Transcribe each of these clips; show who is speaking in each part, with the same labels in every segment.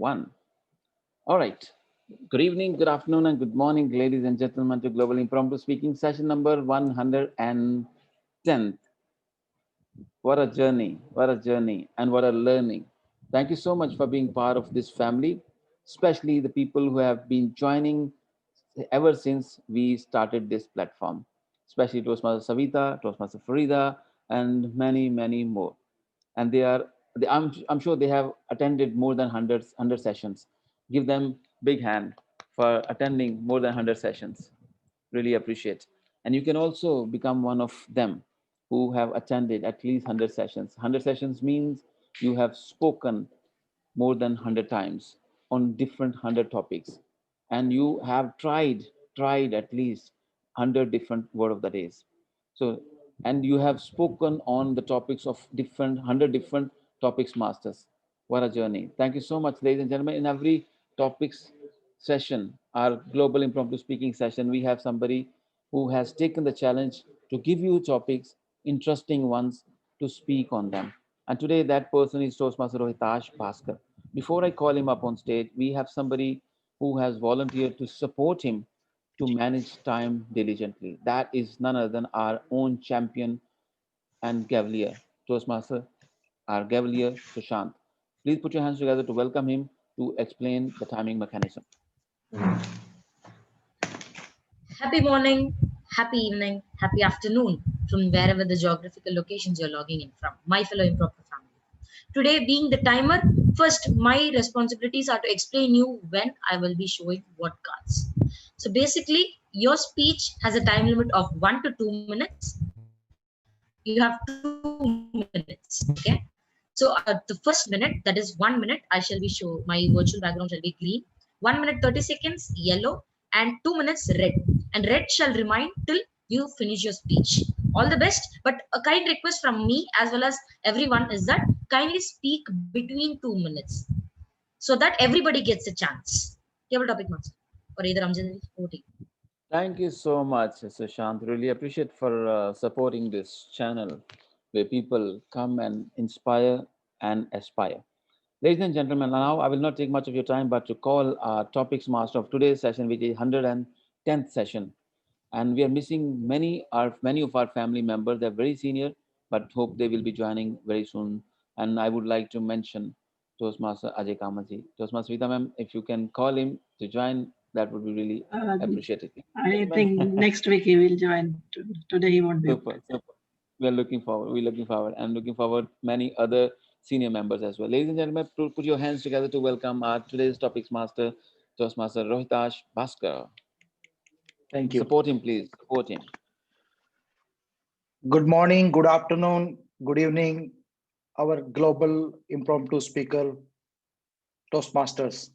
Speaker 1: One. All right. Good evening, good afternoon, and good morning, ladies and gentlemen, to Global Impromptu Speaking session number 110. What a journey, and what a learning. Thank you so much for being part of this family, especially the people who have been joining ever since we started this platform, especially Toastmaster Savita, Toastmaster Farida, and many, many more. And I'm sure they have attended more than hundred sessions. Give them big hand for attending more than 100 sessions. Really appreciate. And you can also become one of them who have attended at least 100 sessions. 100 sessions means you have spoken more than 100 times on different 100 topics, and you have tried at least 100 different word of the days. So, and you have spoken on the topics of different 100 different topics masters. What a journey. Thank you so much, ladies and gentlemen. In every topics session, our global impromptu speaking session, we have somebody who has taken the challenge to give you topics, interesting ones, to speak on them. And today, that person is Toastmaster Rohitash Bhaskar. Before I call him up on stage, we have somebody who has volunteered to support him to manage time diligently. That is none other than our own champion and Gavalier, Toastmaster, our Gavalier Sushant. Please put your hands together to welcome him to explain the timing mechanism.
Speaker 2: Happy morning, happy evening, happy afternoon from wherever the geographical locations you're logging in from, my fellow improper family. Today, being the timer, first my responsibilities are to explain you when I will be showing what cards. So basically, your speech has a time limit of 1 to 2 minutes. You have 2 minutes, okay? So the first minute, that is 1 minute, I shall be show my virtual background shall be green. 1 minute 30 seconds yellow, and 2 minutes red. And red shall remind till you finish your speech. All the best. But a kind request from me as well as everyone is that kindly speak between 2 minutes so that everybody gets a chance. Table topic master or either Amjad or
Speaker 1: Thank you so much, Sushant. Really appreciate for supporting this channel where people come and inspire and aspire. Ladies and gentlemen, now I will not take much of your time, but to call our topics master of today's session, which is 110th session. And we are missing many of our family members. They're very senior, but hope they will be joining very soon. And I would like to mention Toastmaster Ajay Kamaji. Toastmaster Vita ma'am, if you can call him to join, that would be really appreciated.
Speaker 3: I think next week he will join. Today he won't be.
Speaker 1: Super, super. We're looking forward. We're looking forward. And looking forward many other senior members as well. Ladies and gentlemen, put your hands together to welcome our today's topics master, Toastmaster Rohitash Bhaskar.
Speaker 4: Thank you.
Speaker 1: Support him, please. Support him.
Speaker 4: Good morning, good afternoon, good evening, our global impromptu speaker, Toastmasters.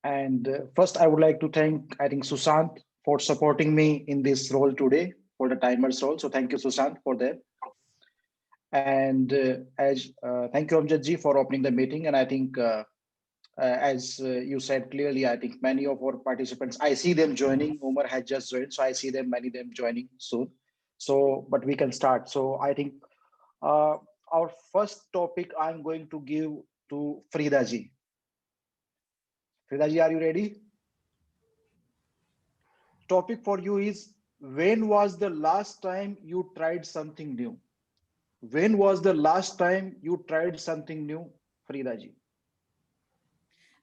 Speaker 4: And first, I would like to thank, Sushant for supporting me in this role today for the timers role. So thank you, Sushant, for that. And thank you, Amjad for opening the meeting. And I think, as you said clearly, I think many of our participants, I see them joining. Umar has just joined, so I see many of them joining soon. So, but we can start. So I think our first topic I'm going to give to Frida ji. Frida ji, are you ready? Topic for you is, when was the last time you tried something new? When was the last time you tried something new, Frida ji?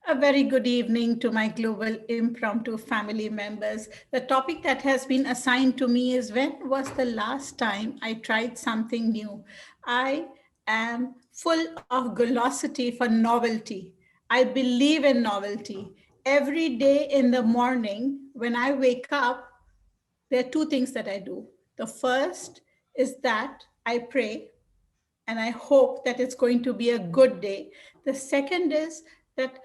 Speaker 3: A very good evening to my global impromptu family members. The topic that has been assigned to me is, when was the last time I tried something new? I am full of velocity for novelty. I believe in novelty. Every day in the morning when I wake up, there are two things that I do. The first is that I pray and I hope that it's going to be a good day. The second is that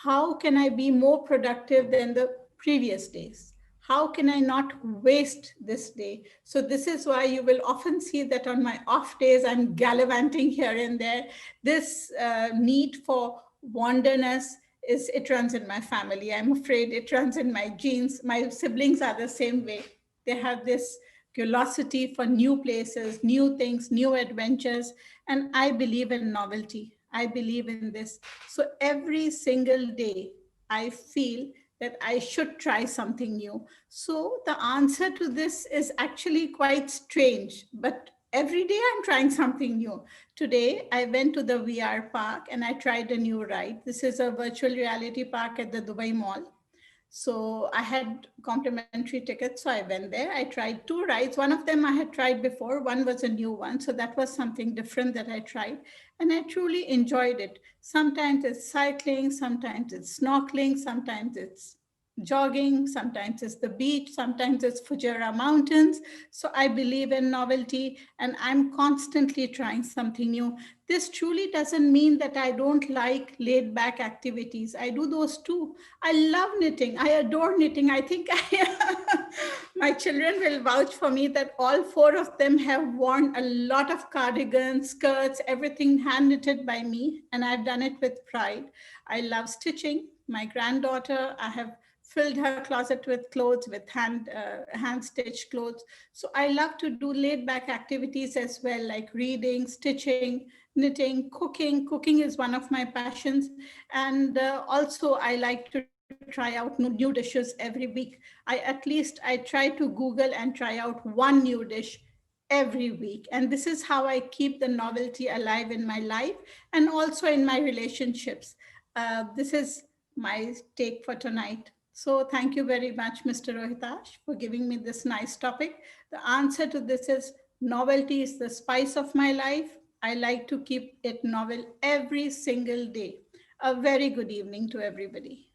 Speaker 3: how can I be more productive than the previous days? How can I not waste this day? So this is why you will often see that on my off days, I'm gallivanting here and there. This need for wanderness it runs in my family. I'm afraid it runs in my genes. My siblings are the same way. They have this curiosity for new places, new things, new adventures, and I believe in novelty. I believe in this. So every single day, I feel that I should try something new. So the answer to this is actually quite strange, but every day I'm trying something new. Today, I went to the VR park and I tried a new ride. This is a virtual reality park at the Dubai Mall. So I had complimentary tickets. So I went there. I tried two rides. One of them I had tried before, one was a new one. So that was something different that I tried. And I truly enjoyed it. Sometimes it's cycling, sometimes it's snorkeling, sometimes it's jogging, sometimes it's the beach, sometimes it's Fujairah Mountains. So I believe in novelty and I'm constantly trying something new. This truly doesn't mean that I don't like laid back activities. I do those too. I love knitting. I adore knitting. I think my children will vouch for me that all four of them have worn a lot of cardigans, skirts, everything hand knitted by me, and I've done it with pride. I love stitching. My granddaughter, I have filled her closet with clothes, with hand stitched clothes. So I love to do laid back activities as well, like reading, stitching, knitting, cooking. Cooking is one of my passions. And also I like to try out new dishes every week. I try to Google and try out one new dish every week. And this is how I keep the novelty alive in my life and also in my relationships. This is my take for tonight. So thank you very much, Mr. Rohitash, for giving me this nice topic. The answer to this is novelty is the spice of my life. I like to keep it novel every single day. A very good evening to everybody.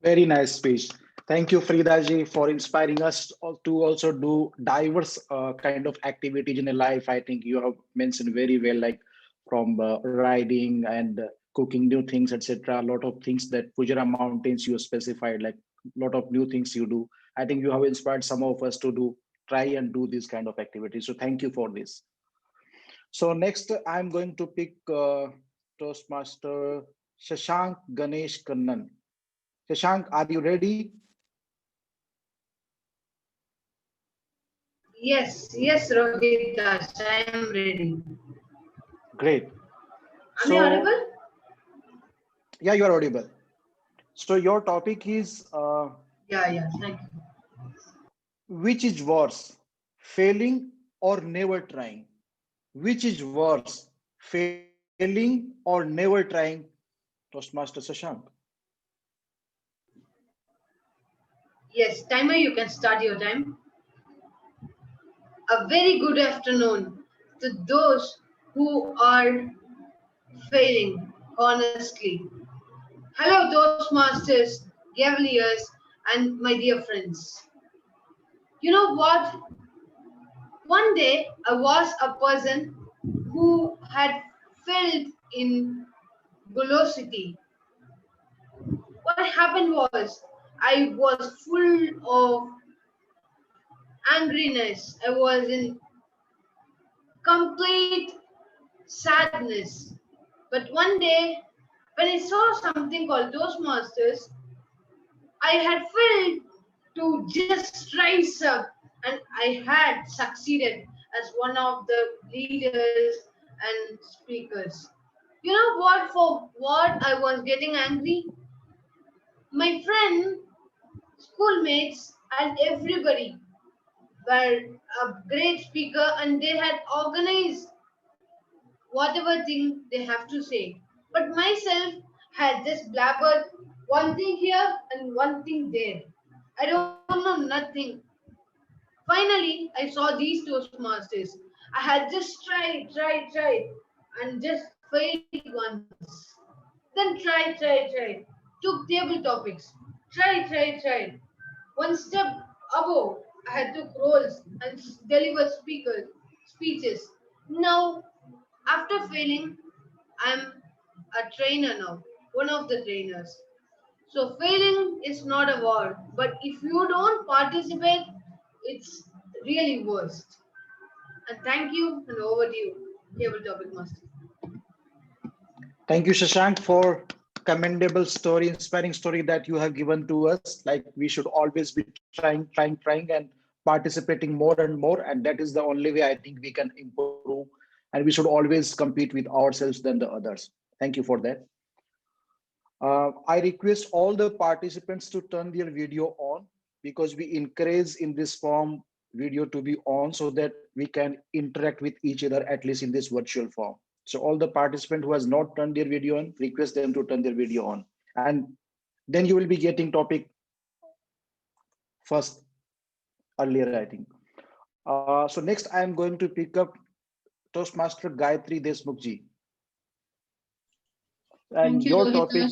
Speaker 4: Very nice speech. Thank you, Fridaji, for inspiring us to also do diverse kind of activities in a life. I think you have mentioned very well, like from riding and cooking new things, etc. A lot of things that Fujairah Mountains you specified, like a lot of new things you do. I think you have inspired some of us to do try and do this kind of activities. So thank you for this. So next, I'm going to pick Toastmaster Shashank Ganesh Kannan. Shashank, are you ready?
Speaker 2: Yes, Rohitash, I am ready.
Speaker 4: Great.
Speaker 2: Am I audible?
Speaker 4: So, yeah, you are audible. So, your topic is
Speaker 2: Yeah, thank you.
Speaker 4: which is worse, failing or never trying? Which is worse, failing or never trying? Toastmaster Shashank.
Speaker 2: Yes, timer, you can start your time. A very good afternoon to those who are failing honestly. Hello, Toastmasters, Cavaliers, and my dear friends. You know what? One day I was a person who had failed in velocity. What happened was I was full of angriness. I was in complete sadness. But one day, when I saw something called Toastmasters, I had failed to just rise up and I had succeeded as one of the leaders and speakers. You know what? For what I was getting angry? My friend, schoolmates, and everybody were a great speaker and they had organized whatever thing they have to say. But myself had just blabbered one thing here and one thing there. I don't know nothing. Finally, I saw these Toastmasters. I had just tried, and just failed once. Then tried. Took table topics. Tried. One step above, I had took roles and delivered speeches. Now, after failing, I'm a trainer now, one of the trainers. So failing is not a war, but if you don't participate, it's really worst. And thank you, and over to you, Cable Topic Master.
Speaker 4: Thank you, Shashank, for commendable story, inspiring story that you have given to us. Like we should always be trying, and participating more and more. And that is the only way I think we can improve and we should always compete with ourselves than the others. Thank you for that. I request all the participants to turn their video on, because we encourage in this form video to be on so that we can interact with each other, at least in this virtual form. So all the participants who has not turned their video on, request them to turn their video on, and then you will be getting topic first earlier, I think. So next I am going to pick up Toastmaster Gayatri Deshmukhji. And
Speaker 5: Thank you,
Speaker 4: your topic,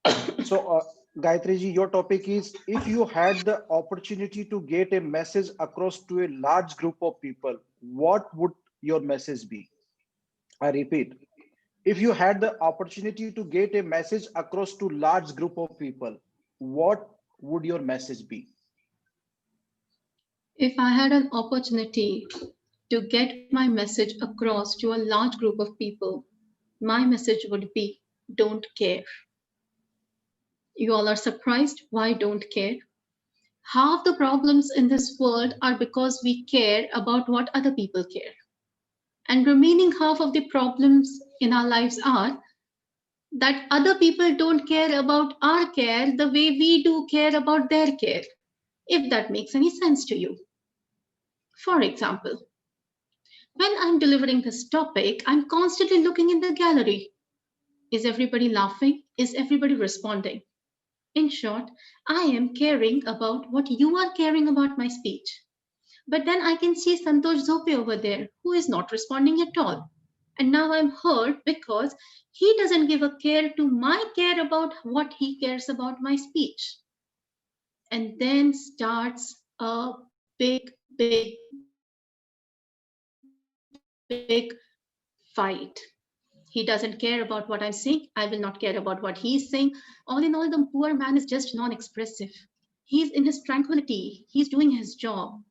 Speaker 5: Rohitash.
Speaker 4: so Gayatri ji, your topic is, if you had the opportunity to get a message across to a large group of people, what would your message be? I repeat, if you had the opportunity to get a message across to large group of people, what would your message be?
Speaker 5: If I had an opportunity to get my message across to a large group of people, my message would be, don't care. You all are surprised why don't care? Half the problems in this world are because we care about what other people care. And remaining half of the problems in our lives are that other people don't care about our care the way we do care about their care, if that makes any sense to you. For example, when I'm delivering this topic, I'm constantly looking in the gallery. Is everybody laughing? Is everybody responding? In short, I am caring about what you are caring about my speech. But then I can see Santosh Zope over there, who is not responding at all. And now I'm hurt because he doesn't give a care to my care about what he cares about my speech. And then starts a big, big, big fight. He doesn't care about what I'm saying. I will not care about what he's saying. All in all, the poor man is just non-expressive. He's in his tranquility. He's doing his job.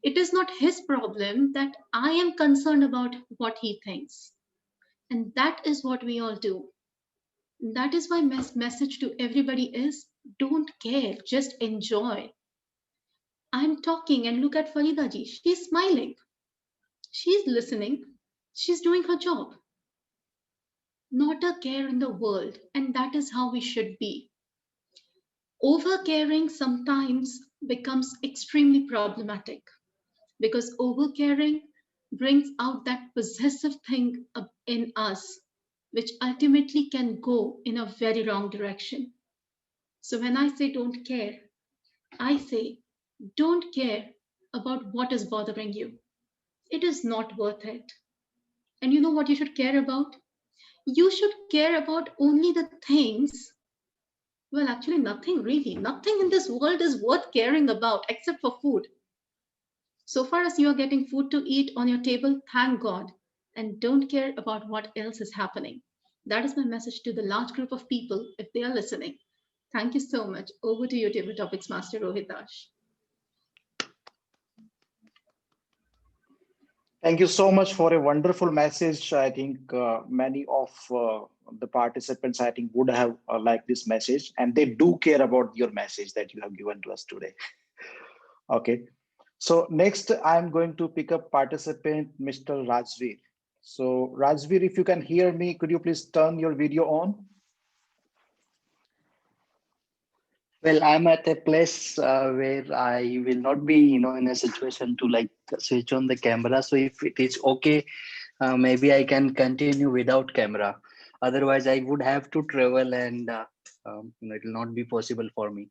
Speaker 5: It is not his problem that I am concerned about what he thinks. And that is what we all do. That is my message to everybody is, don't care, just enjoy. I'm talking and look at Farida ji. She's smiling. She's listening. She's doing her job. Not a care in the world, and that is how we should be. Overcaring sometimes becomes extremely problematic because overcaring brings out that possessive thing in us, which ultimately can go in a very wrong direction. So when I say don't care, I say don't care about what is bothering you. It is not worth it. And you know what you should care about? You should care about only the things. Well, actually, nothing really. Nothing in this world is worth caring about except for food. So far as you are getting food to eat on your table, thank God. And don't care about what else is happening. That is my message to the large group of people if they are listening. Thank you so much. Over to you, Table Topics Master Rohitash.
Speaker 4: Thank you so much for a wonderful message. I think many of the participants, I think, would have liked this message, and they do care about your message that you have given to us today. Okay. So next, I'm going to pick up participant, Mr. Rajveer. So Rajveer, if you can hear me, could you please turn your video on?
Speaker 6: Well, I'm at a place where I will not be, in a situation to like switch on the camera. So if it is okay, maybe I can continue without camera. Otherwise, I would have to travel, and it will not be possible for me.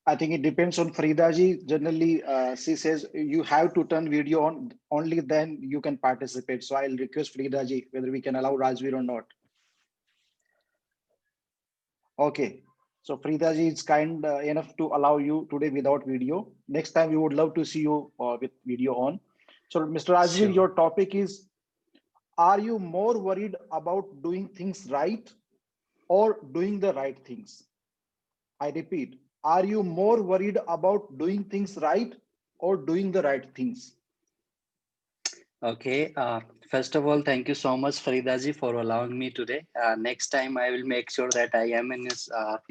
Speaker 4: I think it depends on Farida ji. Generally, she says you have to turn video on, only then you can participate. So I'll request Farida ji whether we can allow Rajveer or not. Okay. So Farida ji is kind enough to allow you today without video. Next time we would love to see you with video on. So Mr. Rajveer,
Speaker 6: Sure.
Speaker 4: your topic is, are you more worried about doing things right or doing the right things? I repeat, are you more worried about doing things right or doing the right things?
Speaker 6: Okay. First of all, thank you so much, Faridaji, for allowing me today. Next time, I will make sure that I am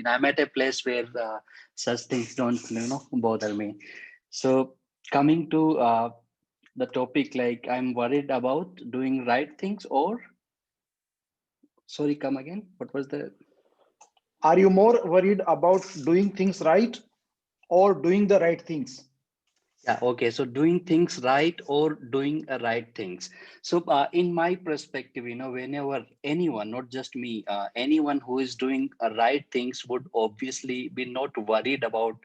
Speaker 6: I'm at a place where such things don't, bother me. So coming to the topic, like I'm worried about doing right things, or sorry, come again. What was the?
Speaker 4: Are you more worried about doing things right or doing the right things?
Speaker 6: Yeah, okay. So doing things right or doing right things. So in my perspective, whenever anyone, not just me, anyone who is doing right things would obviously be not worried about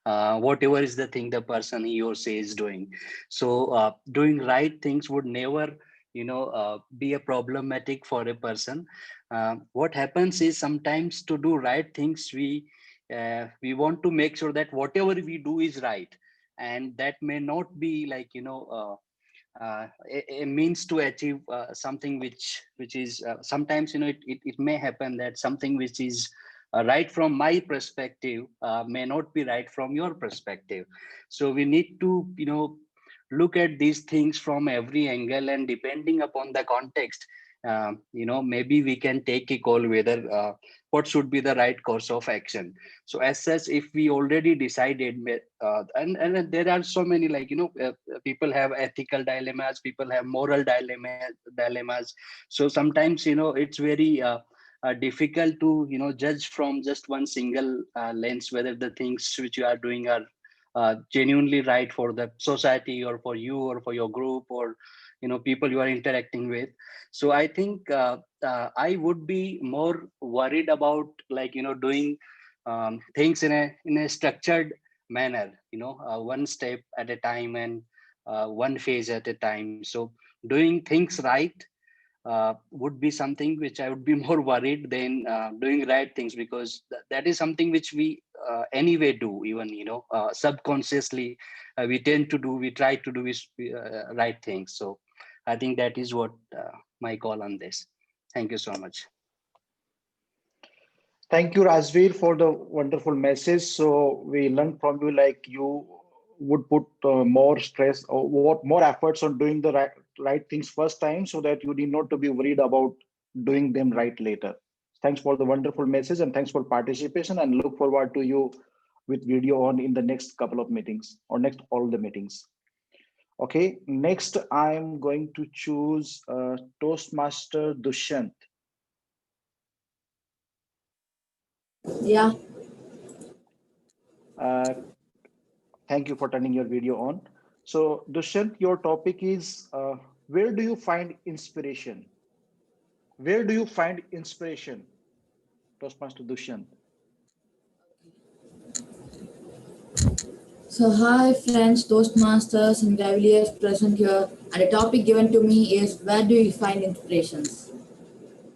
Speaker 6: whatever is the thing the person he or she is doing. So doing right things would never, be a problematic for a person. What happens is sometimes to do right things, we want to make sure that whatever we do is right, and that may not be like a means to achieve something which is sometimes it may happen that something which is right from my perspective may not be right from your perspective. So we need to look at these things from every angle, and depending upon the context, maybe we can take a call whether what should be the right course of action. So as such, if we already decided, and there are so many, like people have ethical dilemmas, people have moral dilemmas. So sometimes it's very difficult to judge from just one single lens whether the things which you are doing are genuinely right for the society, or for you, or for your group, or people you are interacting with. So I think I would be more worried about, like doing things in a structured manner, one step at a time, and one phase at a time. So doing things right would be something which I would be more worried than doing right things, because that is something which we anyway do, even subconsciously we try to do is right things. So I think that is what my call on this. Thank you so much.
Speaker 4: Thank you, Rajveer, for the wonderful message. So we learned from you, like you would put more stress or what more efforts on doing the right things first time, so that you need not to be worried about doing them right later. Thanks for the wonderful message and thanks for participation. And look forward to you with video on in the next couple of meetings or next all the meetings. Okay, next I'm going to choose Toastmaster Dushyant.
Speaker 7: Yeah,
Speaker 4: Uh, Thank you for turning your video on. So, Dushyant, your topic is where do you find inspiration? Where do you find inspiration, Toastmaster Dushyant?
Speaker 7: so hi friends, Toastmasters and Cavaliers present here, and the topic given to me is where do you find inspirations?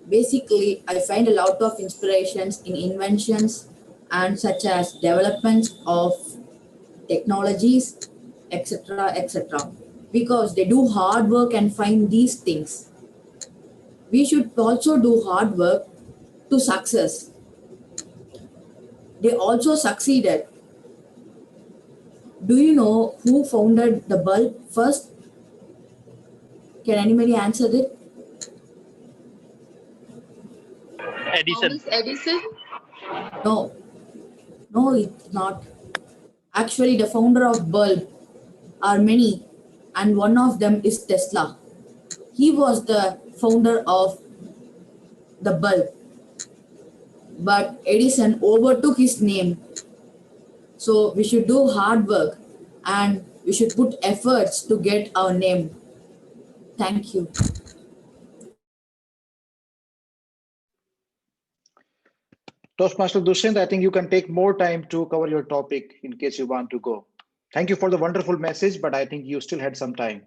Speaker 7: Basically, I find a lot of inspirations in inventions and such as developments of technologies, etc. etc. Because they do hard work and find these things. We should also do hard work to success. They also succeeded. Do you know who founded the bulb first? Can anybody answer it?
Speaker 5: Thomas Edison.
Speaker 7: No, no, it's not. Actually, the founder of bulb are many, and one of them is Tesla. He was the founder of the bulb, but Edison overtook his name. So we should do hard work and we should put efforts to get our name. Thank you.
Speaker 4: Toastmaster Dushyant, I think you can take more time to cover your topic in case you want to go. Thank you for the wonderful message, but I think you still had some time.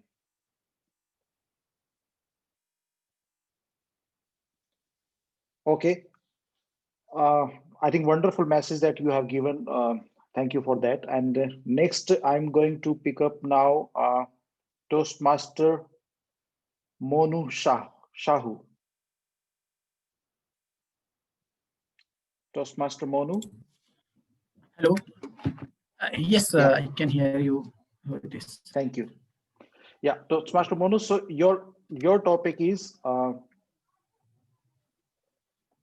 Speaker 4: Okay. Uh, I think wonderful message that you have given. Thank you for that. And next, I'm going to pick up now Toastmaster Monu Shahu. Toastmaster Monu.
Speaker 8: Hello. Yes,
Speaker 4: Yeah,
Speaker 8: I can hear you. Who it is?
Speaker 4: thank you. Yeah, Toastmaster Monu. So your topic is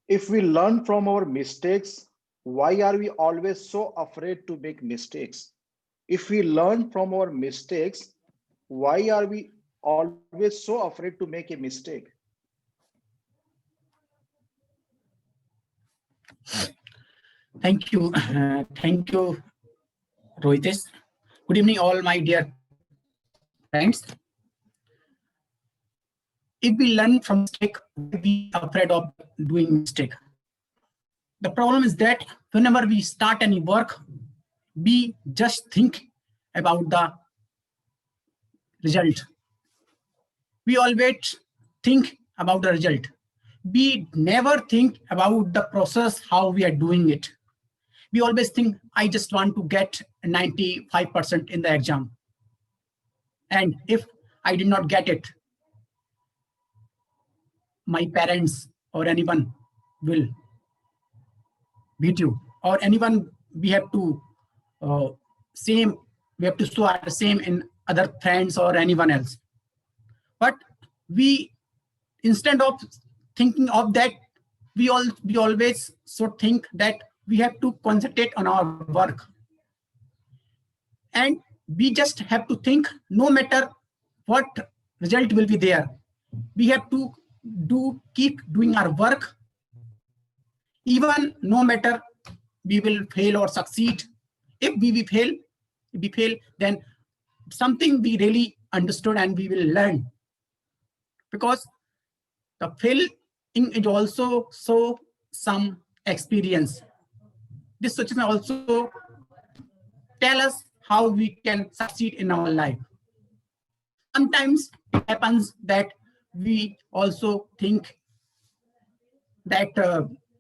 Speaker 4: if we learn from our mistakes, why are we always so afraid to make mistakes? If we learn from our mistakes, why are we always so afraid to make a mistake?
Speaker 8: Thank you. Thank you, Rohitesh. Good evening, all my dear friends. If we learn from mistake, why we afraid of doing mistake? The problem is that whenever we start any work, we just think about the result. We always think about the result. We never think about the process, how we are doing it. We always think, I just want to get 95% in the exam. And if I did not get it, my parents or anyone will beat you, or anyone we have to same, we have to show our same in other friends or anyone else. But we, instead of thinking of that, we always should think that we have to concentrate on our work. And we just have to think, no matter what result will be there, we have to keep doing our work, even no matter we will fail or succeed. If we fail, then something we really understood and we will learn. Because the failing is also so some experience. This situation also tell us how we can succeed in our life. Sometimes it happens that we also think that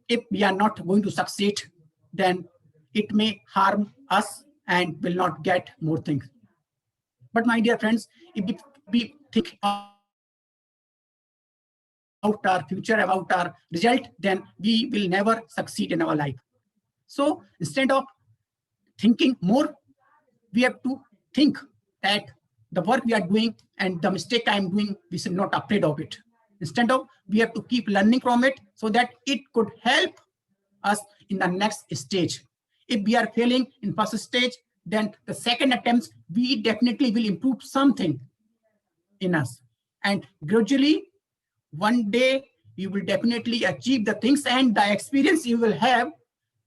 Speaker 8: if we are not going to succeed, then it may harm us and will not get more things. But my dear friends, if we think about our future, about our result, then we will never succeed in our life. So instead of thinking more, we have to think that the work we are doing and the mistake I am doing, we should not afraid of it. Instead of, we have to keep learning from it so that it could help us in the next stage. If we are failing in first stage, then the second attempts, we definitely will improve something in us. And gradually, one day, you will definitely achieve the things, and the experience you will have,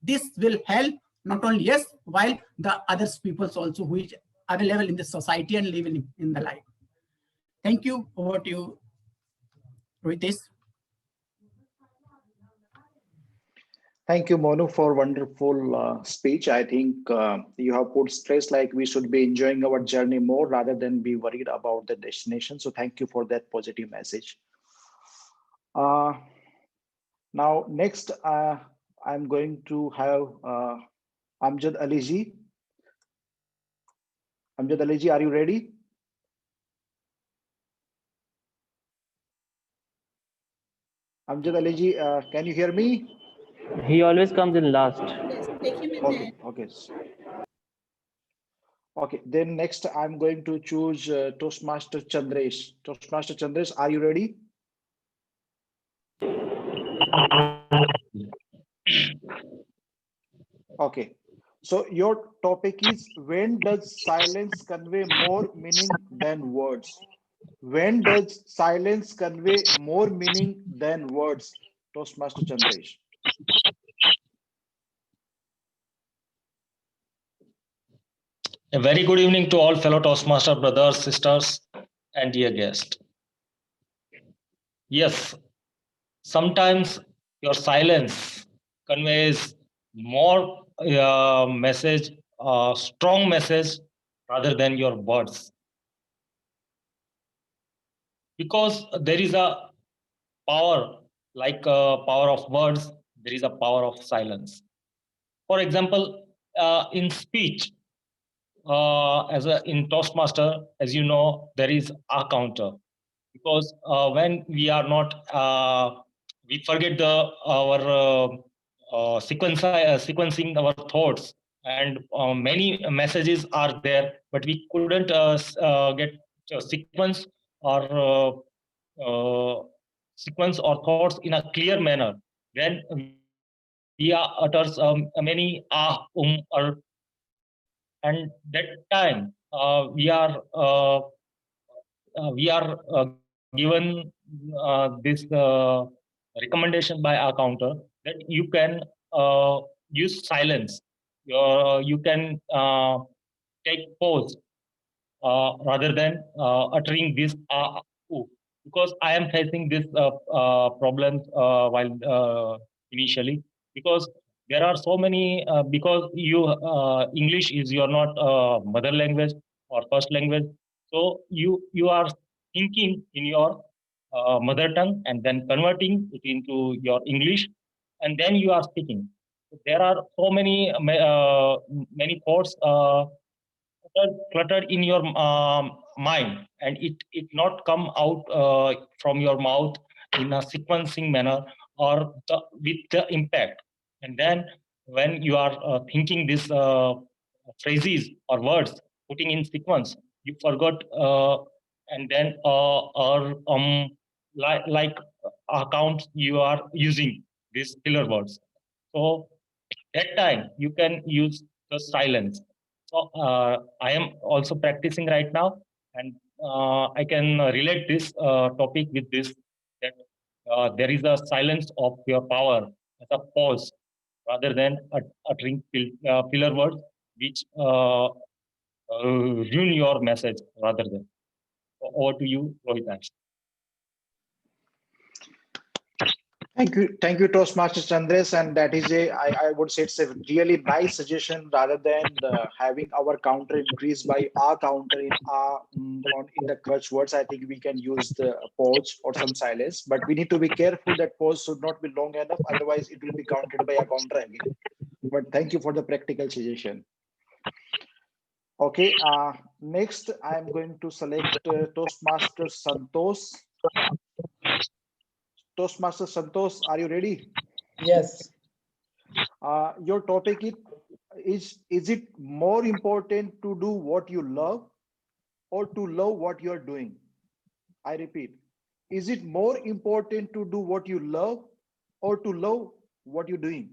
Speaker 8: this will help not only us, while the other people also who is available in the society and living in the life. Thank you. Over to you, Rohitesh.
Speaker 4: Thank you, Monu, for wonderful speech. I think you have put stress like we should be enjoying our journey more rather than be worried about the destination. So thank you for that positive message. Now, next, I'm going to have Amjad Aliji. Amjad Aliji, are you ready? Amjad Aliji, can you hear me?
Speaker 9: He always comes in last.
Speaker 3: Yes, take him in
Speaker 4: Okay, okay. Okay, then next I'm going to choose Toastmaster Chandresh. Toastmaster Chandresh, are you ready? Okay, so your topic is, when does silence convey more meaning than words? When does silence convey more meaning than words? Toastmaster Chandresh.
Speaker 10: A very good evening to all fellow Toastmaster brothers, sisters, and dear guests. Yes, sometimes your silence conveys more message, strong message, rather than your words. Because there is a power, like power of words, there is a power of silence. For example, in speech, in Toastmaster, as you know, there is a counter, because when we are not, we forget our sequencing our thoughts, and many messages are there, but we couldn't get sequence or sequence or thoughts in a clear manner. When we utters many or and that time we are given this recommendation by our counter that you can use silence. You can take pause rather than uttering this ooh, because I am facing this problems while initially, because there are so many because you English is your not mother language or first language, so you are thinking in your mother tongue and then converting it into your English, and then you are speaking. There are so many many thoughts cluttered in your mind, and it not come out from your mouth in a sequencing manner or with the impact. And then when you are thinking this phrases or words putting in sequence, you forgot and then or like accounts you are using these filler words. So that time you can use the silence. So I am also practicing right now, and I can relate this topic with this, that there is a silence of your power as a pause rather than uttering filler words which ruin your message rather than. So over to you, Rohit.
Speaker 4: Thank you, Toastmasters Andres, and that is I would say it's a really nice suggestion. Rather than having our counter increased by our counter in our in the clutch words, I think we can use the pause or some silence, but we need to be careful that pause should not be long enough, otherwise it will be counted by a counter again. But thank you for the practical suggestion. Okay, next I'm going to select Toastmaster Santosh. Toastmaster Santosh, are you ready?
Speaker 11: Yes.
Speaker 4: Your topic is it more important to do what you love or to love what you're doing? I repeat, is it more important to do what you love or to love what you're doing?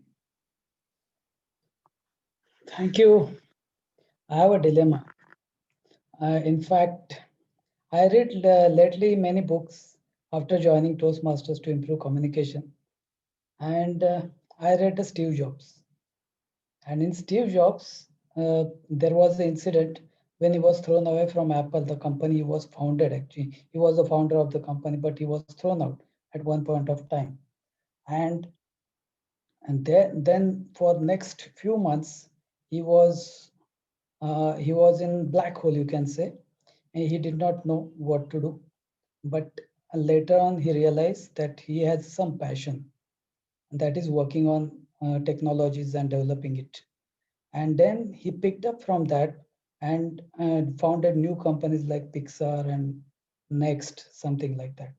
Speaker 11: Thank you. I have a dilemma. In fact, I read lately many books after joining Toastmasters to improve communication. And I read Steve Jobs. And in Steve Jobs, there was an incident when he was thrown away from Apple, the company he was founded actually. He was the founder of the company, but he was thrown out at one point of time. And then for next few months, he was in black hole, you can say. And he did not know what to do. But later on, he realized that he has some passion, and that is working on technologies and developing it. And then he picked up from that and founded new companies like Pixar and Next, something like that.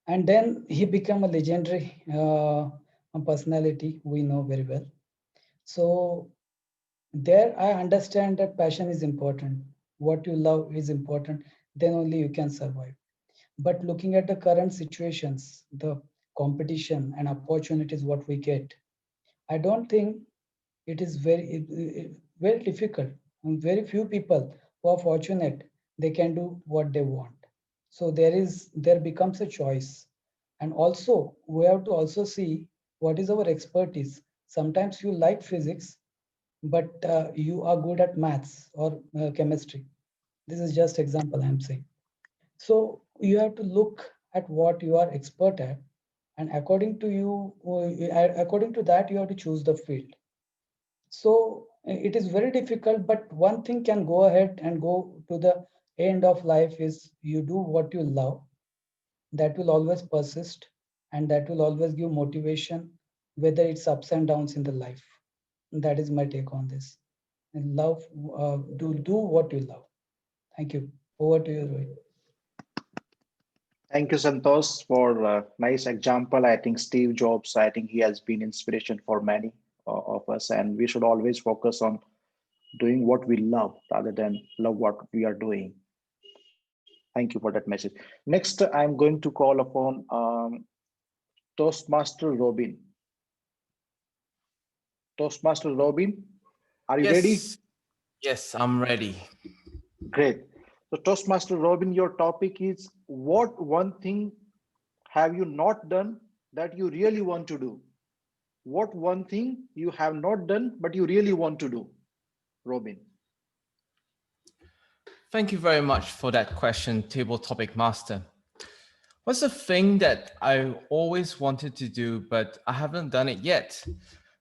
Speaker 11: And then he became a legendary personality we know very well. So there I understand that passion is important. What you love is important, then only you can survive. But looking at the current situations, the competition and opportunities what we get, I don't think it is very difficult. And very few people who are fortunate, they can do what they want. So there becomes a choice. And also we have to also see what is our expertise. Sometimes you like physics, but you are good at maths or chemistry. This is just example I'm saying. So you have to look at what you are expert at, and according to you, according to that, you have to choose the field. So it is very difficult, but one thing can go ahead and go to the end of life is you do what you love. That will always persist, and that will always give motivation, whether it's ups and downs in the life. That is my take on this. And love, do what you love. Thank you. Over to you, Rohit.
Speaker 4: Thank you, Santosh, for a nice example. I think Steve Jobs, I think he has been inspiration for many of us, and we should always focus on doing what we love rather than love what we are doing. Thank you for that message. Next, I'm going to call upon Toastmaster Robin. Toastmaster Robin, are you ready?
Speaker 8: Yes.
Speaker 12: Yes, I'm ready.
Speaker 4: Great. So Toastmaster Robin, your topic is what one thing have you not done that you really want to do? What one thing you have not done but you really want to do, Robin?
Speaker 12: Thank you very much for that question, Table Topic Master. What's the thing that I always wanted to do, but I haven't done it yet?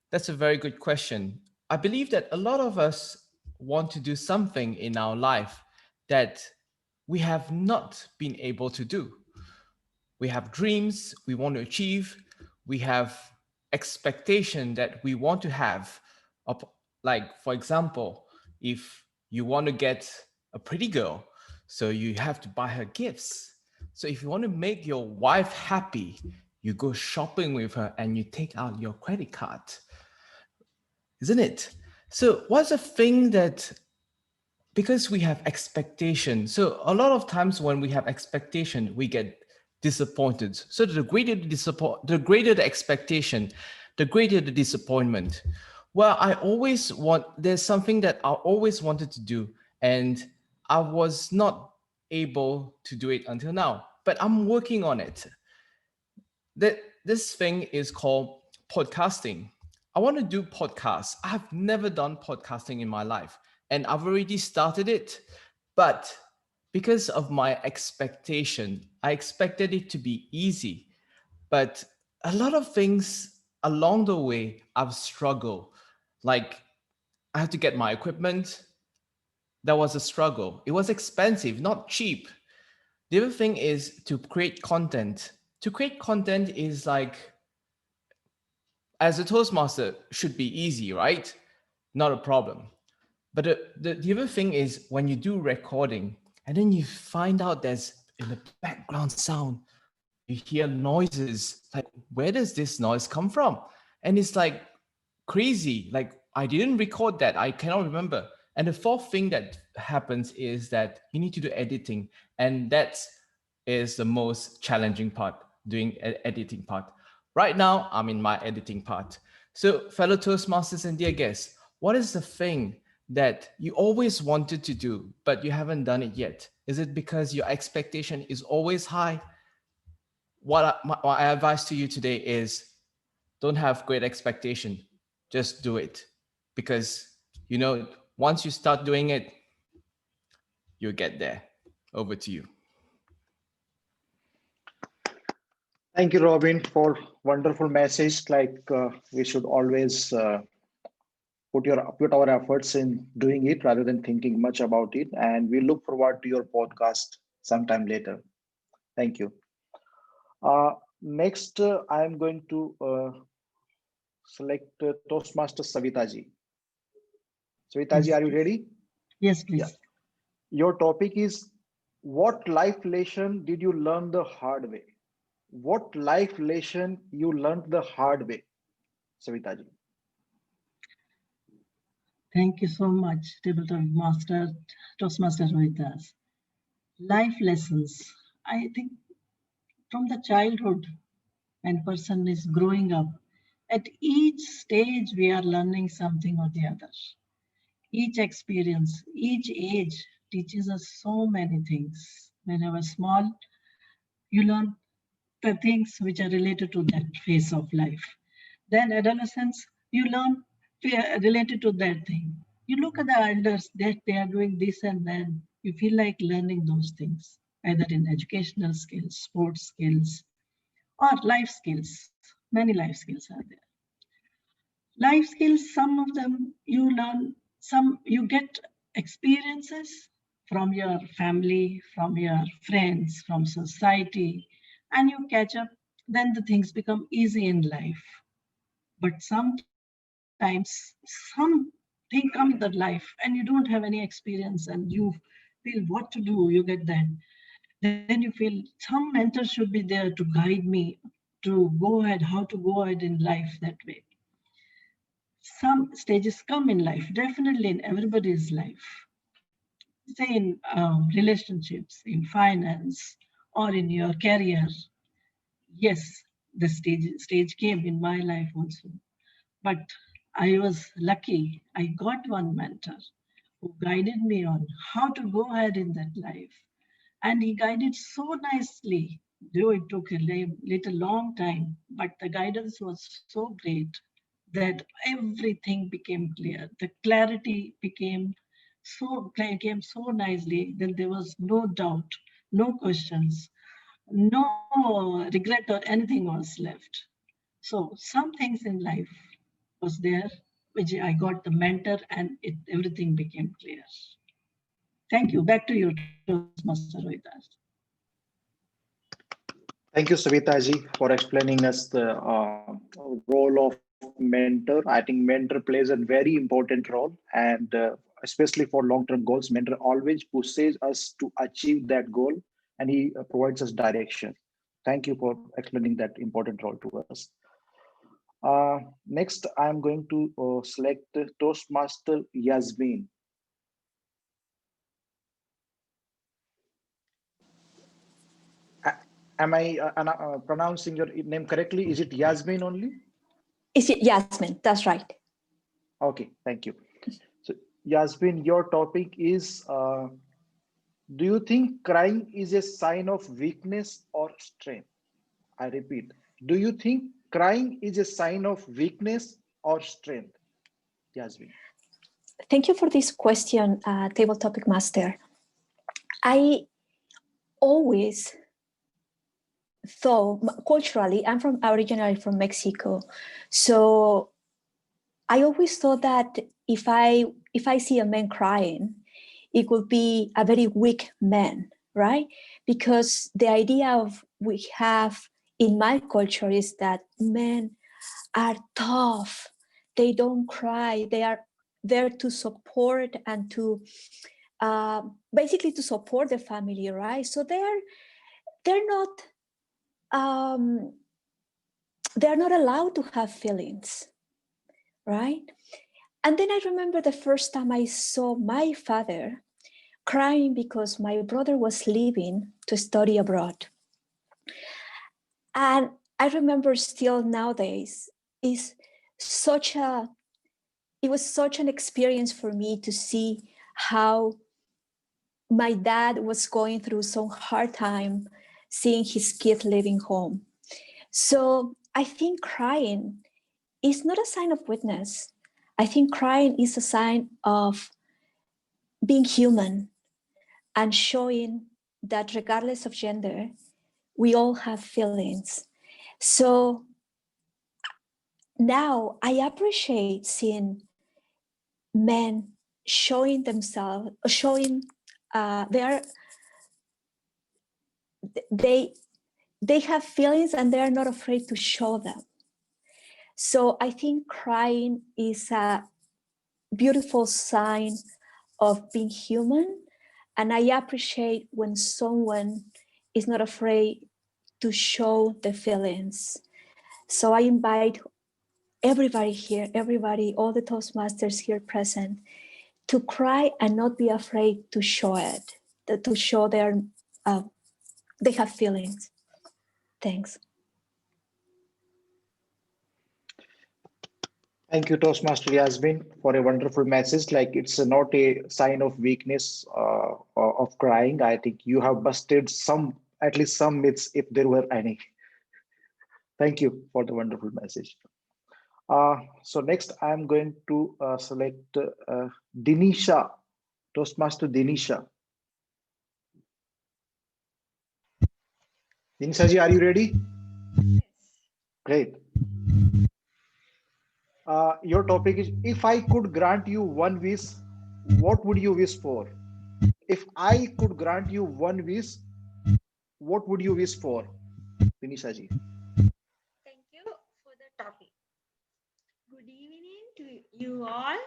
Speaker 12: That's a very good question. I believe that a lot of us want to do something in our life that we have not been able to do. We have dreams we want to achieve. We have expectation that we want to have. Like, for example, if you want to get a pretty girl, so you have to buy her gifts. So if you want to make your wife happy, you go shopping with her and you take out your credit card, isn't it? So what's the thing that, because we have expectation, so a lot of times when we have expectation, we get disappointed. So the greater the greater the expectation, the greater the disappointment. Well, there's something that I always wanted to do, and I was not able to do it until now, but I'm working on it. This thing is called podcasting. I want to do podcasts. I have never done podcasting in my life, and I've already started it. But because of my expectation, I expected it to be easy. But a lot of things along the way, I've struggled. Like, I had to get my equipment. That was a struggle. It was expensive, not cheap. The other thing is to create content. To create content is like, as a Toastmaster, should be easy, right? Not a problem. But the other thing is when you do recording and then you find out there's in the background sound, you hear noises, like, where does this noise come from? And it's like crazy. Like, I didn't record that. I cannot remember. And the fourth thing that happens is that you need to do editing. And that is the most challenging part, doing editing part. Right now, I'm in my editing part. So fellow Toastmasters and dear guests, what is the thing that you always wanted to do, but you haven't done it yet? Is it because your expectation is always high? My advice to you today is don't have great expectation. Just do it. Because, once you start doing it, you'll get there. Over to you.
Speaker 4: Thank you, Robin, for wonderful message. Like we should always put our efforts in doing it rather than thinking much about it. And we look forward to your podcast sometime later. Thank you. Next, I am going to select Toastmaster Savitaji. Savitaji, are you ready?
Speaker 13: Yes, please.
Speaker 4: Yeah. Your topic is, what life lesson did you learn the hard way? What life lesson you learned the hard way, Savitaji?
Speaker 13: Thank you so much, Tabletop Master, Toastmaster Rohitas. Life lessons. I think from the childhood, when person is growing up, at each stage we are learning something or the other. Each experience, each age teaches us so many things. When I was small, you learn the things which are related to that phase of life. Then adolescence, you learn related to that thing. You look at the elders that they are doing this and then you feel like learning those things, either in educational skills, sports skills, or life skills. Many life skills are there. Life skills, some of them you learn, some you get experiences from your family, from your friends, from society, and you catch up, then the things become easy in life. But sometimes something comes in life and you don't have any experience and you feel what to do, you get that. Then you feel some mentor should be there to guide me to go ahead, how to go ahead in life that way. Some stages come in life, definitely in everybody's life. Say in relationships, in finance, or in your career. Yes, the stage came in my life also. But I was lucky. I got one mentor who guided me on how to go ahead in that life. And he guided so nicely, though it took a little long time, but the guidance was so great that everything became clear. The clarity came so nicely that there was no doubt, no questions, no regret or anything was left. So some things in life was there, which I got the mentor and everything became clear. Thank you. Back to you, Toastmaster Rohitas.
Speaker 4: Thank you, Savitaji, for explaining us the role of mentor. I think mentor plays a very important role, and especially for long-term goals, mentor always pushes us to achieve that goal, and he provides us direction. Thank you for explaining that important role to us. Next, I'm going to select Toastmaster Yasmin. Am I pronouncing your name correctly? Is it Yasmin only?
Speaker 14: Is it Yasmin? That's right.
Speaker 4: Okay, thank you. So, Yasmin, your topic is, do you think crying is a sign of weakness or strength? I repeat, do you think crying is a sign of weakness or strength? Yasmin.
Speaker 14: Thank you for this question, Table Topic Master. I always thought, culturally, I'm originally from Mexico, so I always thought that if I see a man crying, it would be a very weak man, right? Because the idea of we have in my culture is that men are tough. They don't cry. They are there to support and to basically to support the family, right? So they're not allowed to have feelings, right? And then I remember the first time I saw my father crying because my brother was leaving to study abroad. And I remember still nowadays it was such an experience for me to see how my dad was going through some hard time seeing his kid leaving home. So I think crying is not a sign of weakness. I think crying is a sign of being human and showing that regardless of gender, we all have feelings. So now I appreciate seeing men showing themselves, they have feelings and they are not afraid to show them. So I think crying is a beautiful sign of being human, and I appreciate when someone is not afraid to show the feelings. So I invite everybody here, all the Toastmasters here present, to cry and not be afraid to show it, to show they have feelings. Thanks.
Speaker 4: Thank you, Toastmaster Yasmin, for a wonderful message. Like, it's not a sign of weakness of crying. I think you have busted at least some myths, if there were any. Thank you for the wonderful message. So next, I'm going to select Dinisha, Toastmaster Dinisha. Dinisha ji, are you ready? Great. Your topic is, if I could grant you one wish, what would you wish for? If I could grant you one wish, what would you wish for? Dinisha ji.
Speaker 15: Thank you for the topic. Good evening to you all,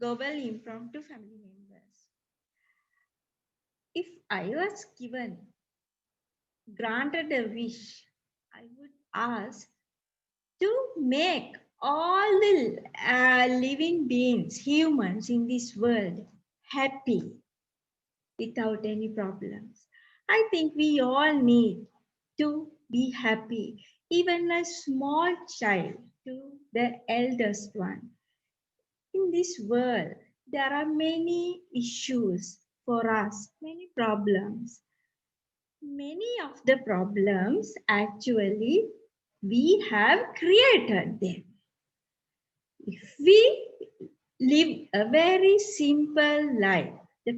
Speaker 15: Global Impromptu family members. If I was granted a wish, I would ask to make all the living beings, humans in this world, happy without any problems. I think we all need to be happy, even a small child to the eldest one. In this world, there are many issues for us, many problems. Many of the problems actually we have created them. If we live a very simple life, it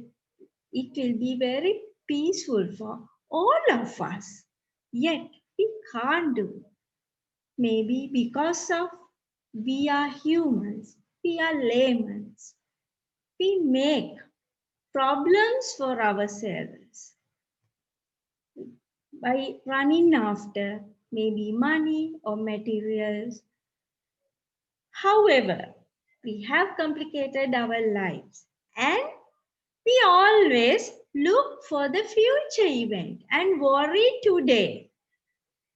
Speaker 15: will be very peaceful for all of us. Yet we can't do. Maybe because of we are humans, we are laymen. We make problems for ourselves by running after maybe money or materials. However, we have complicated our lives and we always look for the future event and worry today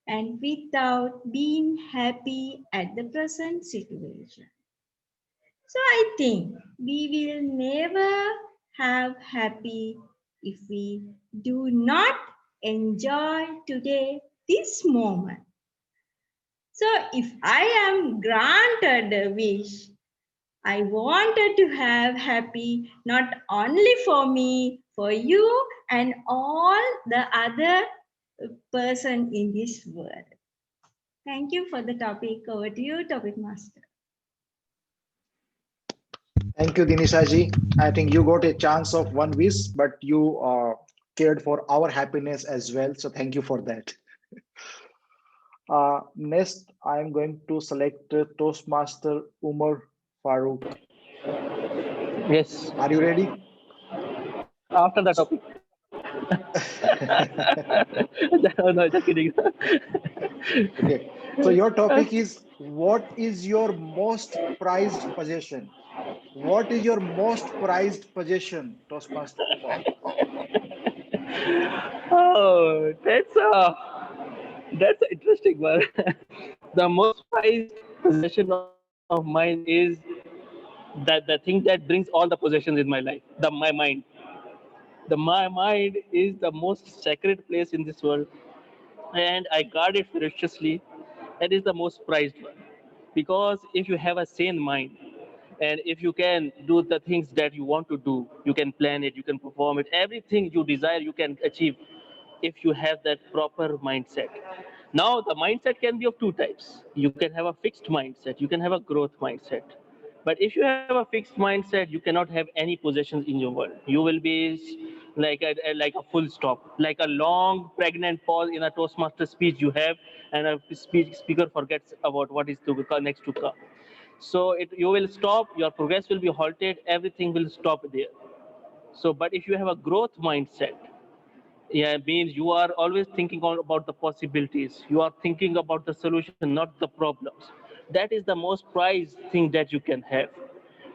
Speaker 15: and without being happy at the present situation. So I think we will never have happy if we do not enjoy today, this moment. So if I am granted a wish, I wanted to have happy not only for me, for you and all the other person in this world. Thank you for the topic. Over to you, topic master.
Speaker 4: Thank you, Dinishaji. I think you got a chance of one wish, but you cared for our happiness as well. So thank you for that. Next, I'm going to select Toastmaster Umar Farooq.
Speaker 9: Yes.
Speaker 4: Are you ready?
Speaker 9: After the topic. No, just kidding.
Speaker 4: Okay. So your topic is, what is your most prized possession? What is your most prized possession, Toastmaster Umar?
Speaker 9: Oh, that's an interesting one. The most prized possession of mine is that the thing that brings all the possessions in my life, my mind. My mind is the most sacred place in this world, and I guard it ferociously. That is the most prized one, because if you have a sane mind, and if you can do the things that you want to do, you can plan it, you can perform it, everything you desire, you can achieve if you have that proper mindset. Now, the mindset can be of two types. You can have a fixed mindset, you can have a growth mindset. But if you have a fixed mindset, you cannot have any possessions in your world. You will be like a full stop, like a long pregnant pause in a Toastmaster speech you have, and a speaker forgets about what is to come next to come. So you will stop, your progress will be halted, everything will stop there. So, but if you have a growth mindset, yeah, it means you are always thinking about the possibilities. You are thinking about the solution, not the problems. That is the most prized thing that you can have,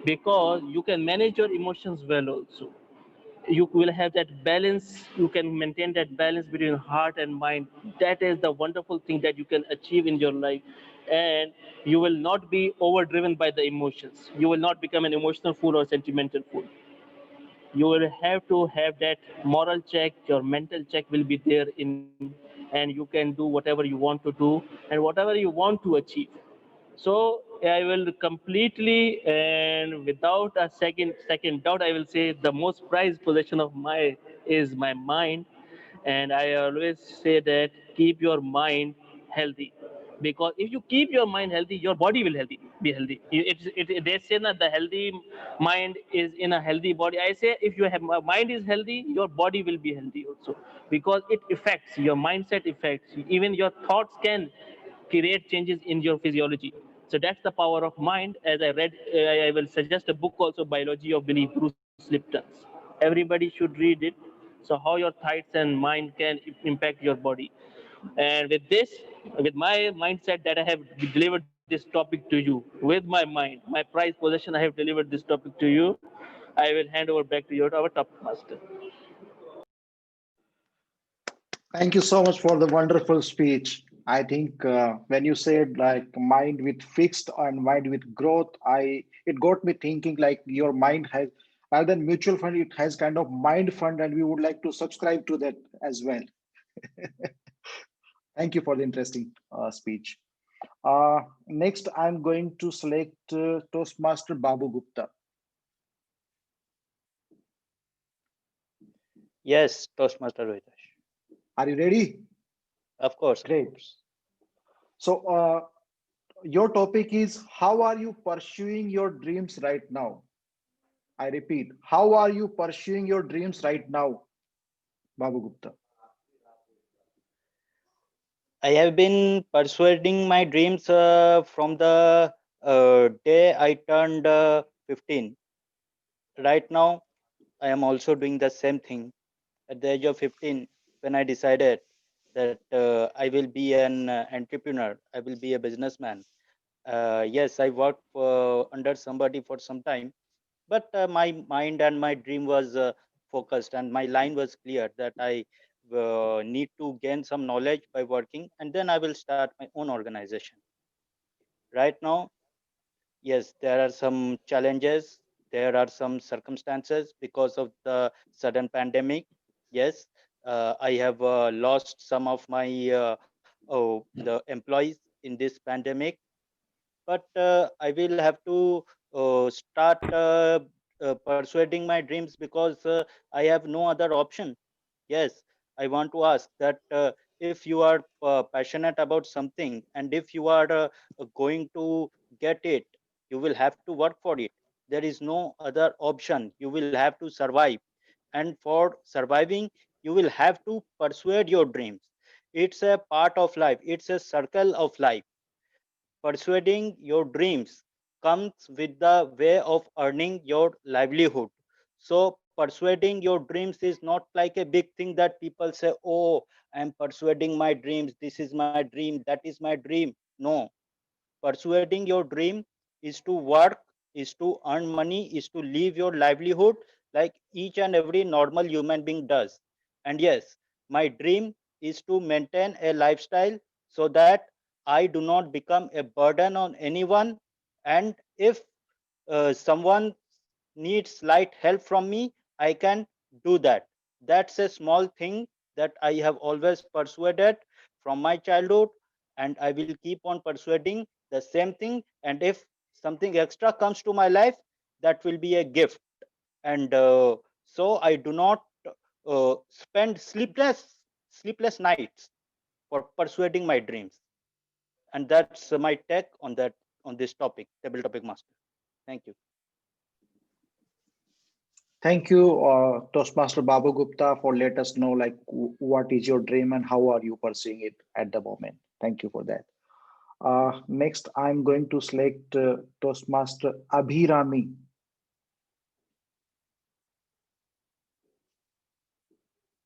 Speaker 9: because you can manage your emotions well also. You will have that balance, you can maintain that balance between heart and mind. That is the wonderful thing that you can achieve in your life. And you will not be overdriven by the emotions. You will not become an emotional fool or sentimental fool. You will have to have that moral check, your mental check will be there in, and you can do whatever you want to do and whatever you want to achieve. So I will completely and without a second doubt, I will say the most prized possession of my is my mind. And I always say that keep your mind healthy, because if you keep your mind healthy, your body will be healthy. They say that the healthy mind is in a healthy body. I say if your mind is healthy, your body will be healthy also, because it affects your mindset, affects even your thoughts can create changes in your physiology. So that's the power of mind. As I read, I will suggest a book also, Biology of Belief, Bruce Lipton's. Everybody should read it. So how your thoughts and mind can impact your body. And with this, with my mindset that I have delivered this topic to you, with my mind, my prized possession, I have delivered this topic to you. I will hand over back to you, our topic master.
Speaker 4: Thank you so much for the wonderful speech. I think when you said like mind with fixed and mind with growth, it got me thinking like your mind has, rather than mutual fund, it has kind of mind fund, and we would like to subscribe to that as well. Thank you for the interesting speech. Next, I'm going to select Toastmaster Babu Gupta.
Speaker 6: Yes, Toastmaster Rohitash.
Speaker 4: Are you ready?
Speaker 6: Of course, of
Speaker 4: Great.
Speaker 6: course.
Speaker 4: So, your topic is how are you pursuing your dreams right now? I repeat, how are you pursuing your dreams right now, Babu Gupta?
Speaker 6: I have been persuading my dreams from the day I turned 15. Right now, I am also doing the same thing. At the age of 15, when I decided that I will be an entrepreneur, I will be a businessman. Yes, I worked under somebody for some time, but my mind and my dream was focused, and my line was clear that I need to gain some knowledge by working, and then I will start my own organization. Right now, yes, there are some challenges, there are some circumstances because of the sudden pandemic. Yes, I have lost some of my the employees in this pandemic, but I will have to start persuading my dreams because I have no other option. Yes, I want to ask that if you are passionate about something, and if you are going to get it, you will have to work for it. There is no other option. You will have to survive. And for surviving, you will have to persuade your dreams. It's a part of life, it's a circle of life. Persuading your dreams comes with the way of earning your livelihood. So persuading your dreams is not like a big thing that people say, oh, I'm persuading my dreams, this is my dream, that is my dream. No, persuading your dream is to work, is to earn money, is to live your livelihood like each and every normal human being does. And yes, my dream is to maintain a lifestyle so that I do not become a burden on anyone. And if someone needs slight help from me, I can do that. That's a small thing that I have always persuaded from my childhood, and I will keep on persuading the same thing. And if something extra comes to my life, that will be a gift. And so I do not spend sleepless nights for persuading my dreams. And that's my take on that, on this topic, table topic master. Thank you.
Speaker 4: Thank you, Toastmaster Babu Gupta, for let us know like what is your dream and how are you pursuing it at the moment. Thank you for that. Next, I'm going to select Toastmaster Abhirami.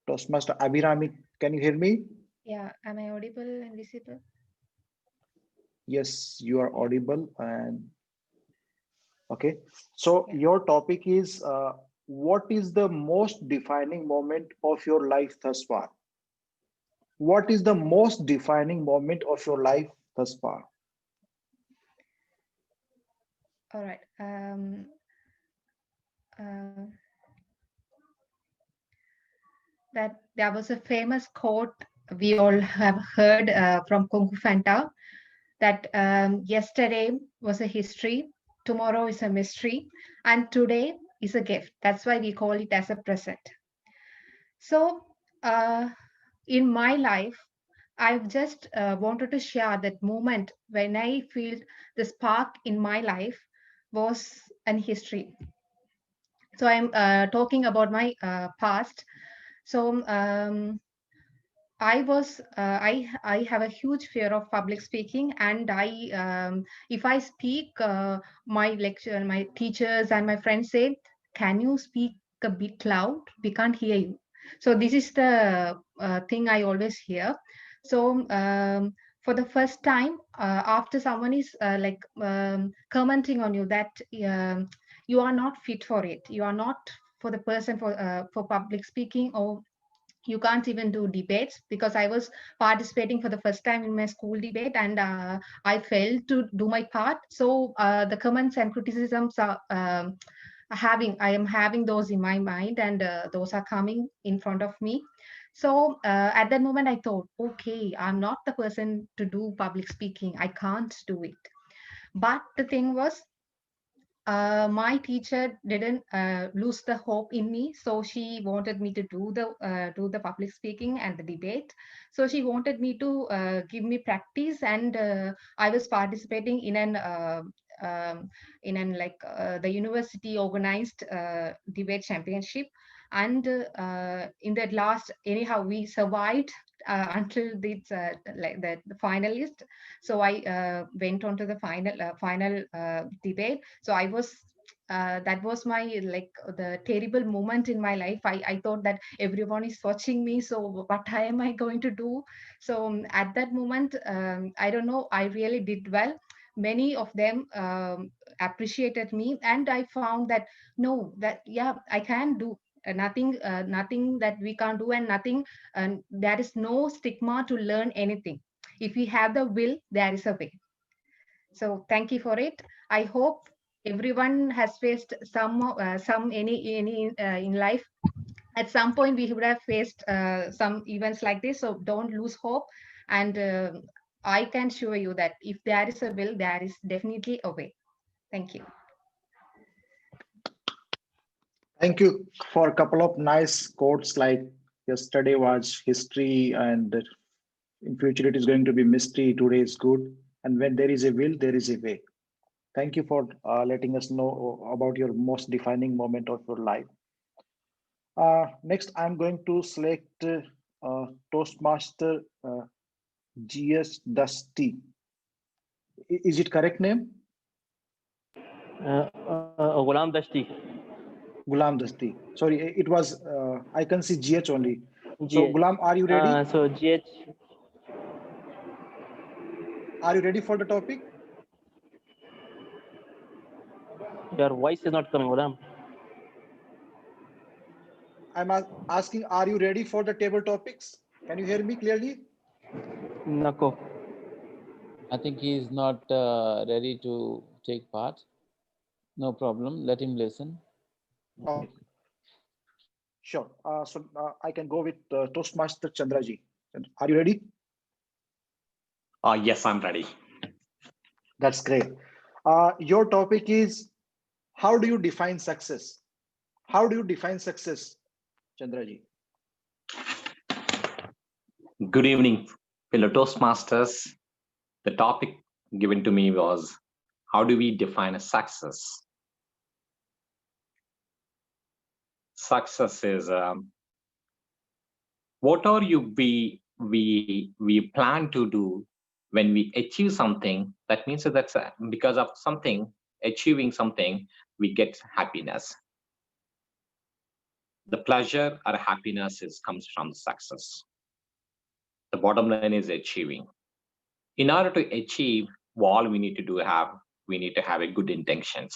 Speaker 4: Toastmaster Abhirami, can you hear me?
Speaker 16: Yeah, am I audible and visible?
Speaker 4: Yes, you are audible. And okay, so your topic is what is the most defining moment of your life thus far? What is the most defining moment of your life thus far?
Speaker 16: All right. Uh, that there was a famous quote we all have heard from Kung Fu Fanta that yesterday was a history, tomorrow is a mystery, and today is a gift. That's why we call it as a present. So, in my life, I've just wanted to share that moment when I feel the spark in my life was an history. So I'm talking about my past. So I have a huge fear of public speaking, and if I speak, my lecture, my teachers and my friends say, "Can you speak a bit loud? We can't hear you." So this is the thing I always hear. So for the first time, after someone is commenting on you that you are not fit for it, you are not for the person for public speaking, or you can't even do debates, because I was participating for the first time in my school debate, and I failed to do my part. So the comments and criticisms are I am having those in my mind, and those are coming in front of me. So at that moment I thought, okay, I'm not the person to do public speaking, I can't do it. But the thing was, my teacher didn't lose the hope in me, so she wanted me to do the public speaking and the debate. So she wanted me to give me practice, and I was participating in an like the university organized debate championship, and in that last, anyhow we survived until the finalist. So I went on to the final debate. So I was that was my like the terrible moment in my life. I thought that everyone is watching me, so what am I going to do? So at that moment, I don't know, I really did well. Many of them appreciated me, and I found that no, that yeah, I can do nothing that we can't do, and nothing, and there is no stigma to learn anything. If we have the will, there is a way. So thank you for it. I hope everyone has faced some any in life. At some point, we would have faced some events like this. So don't lose hope. And I can assure you that if there is a will, there is definitely a way. Thank you.
Speaker 4: Thank you for a couple of nice quotes like yesterday was history and in future it is going to be mystery, today is good. And when there is a will, there is a way. Thank you for letting us know about your most defining moment of your life. Next, I'm going to select Toastmaster GS Dusty. Is it correct name?
Speaker 9: Ghulam Dashti.
Speaker 4: Ghulam Dasti. Sorry, it was, I can see GH only. So
Speaker 9: GH.
Speaker 4: Ghulam, are you ready?
Speaker 9: So GH.
Speaker 4: Are you ready for the topic?
Speaker 9: Your voice is not coming, Ghulam.
Speaker 4: I'm asking, are you ready for the table topics? Can you hear me clearly?
Speaker 9: Nako.
Speaker 1: I think he is not ready to take part. No problem. Let him listen.
Speaker 4: Okay. Sure. So I can go with Toastmaster Chandraji. Are you ready?
Speaker 17: Yes, I'm ready.
Speaker 4: That's great. Your topic is, how do you define success? How do you define success, Chandraji?
Speaker 17: Good evening, fellow Toastmasters. The topic given to me was, how do we define a success? Success is whatever we plan to do when we achieve something. That means that that's because of something, achieving something, we get happiness. The pleasure or happiness comes from success. The bottom line is achieving. In order to achieve, all we need to do we need to have a good intentions.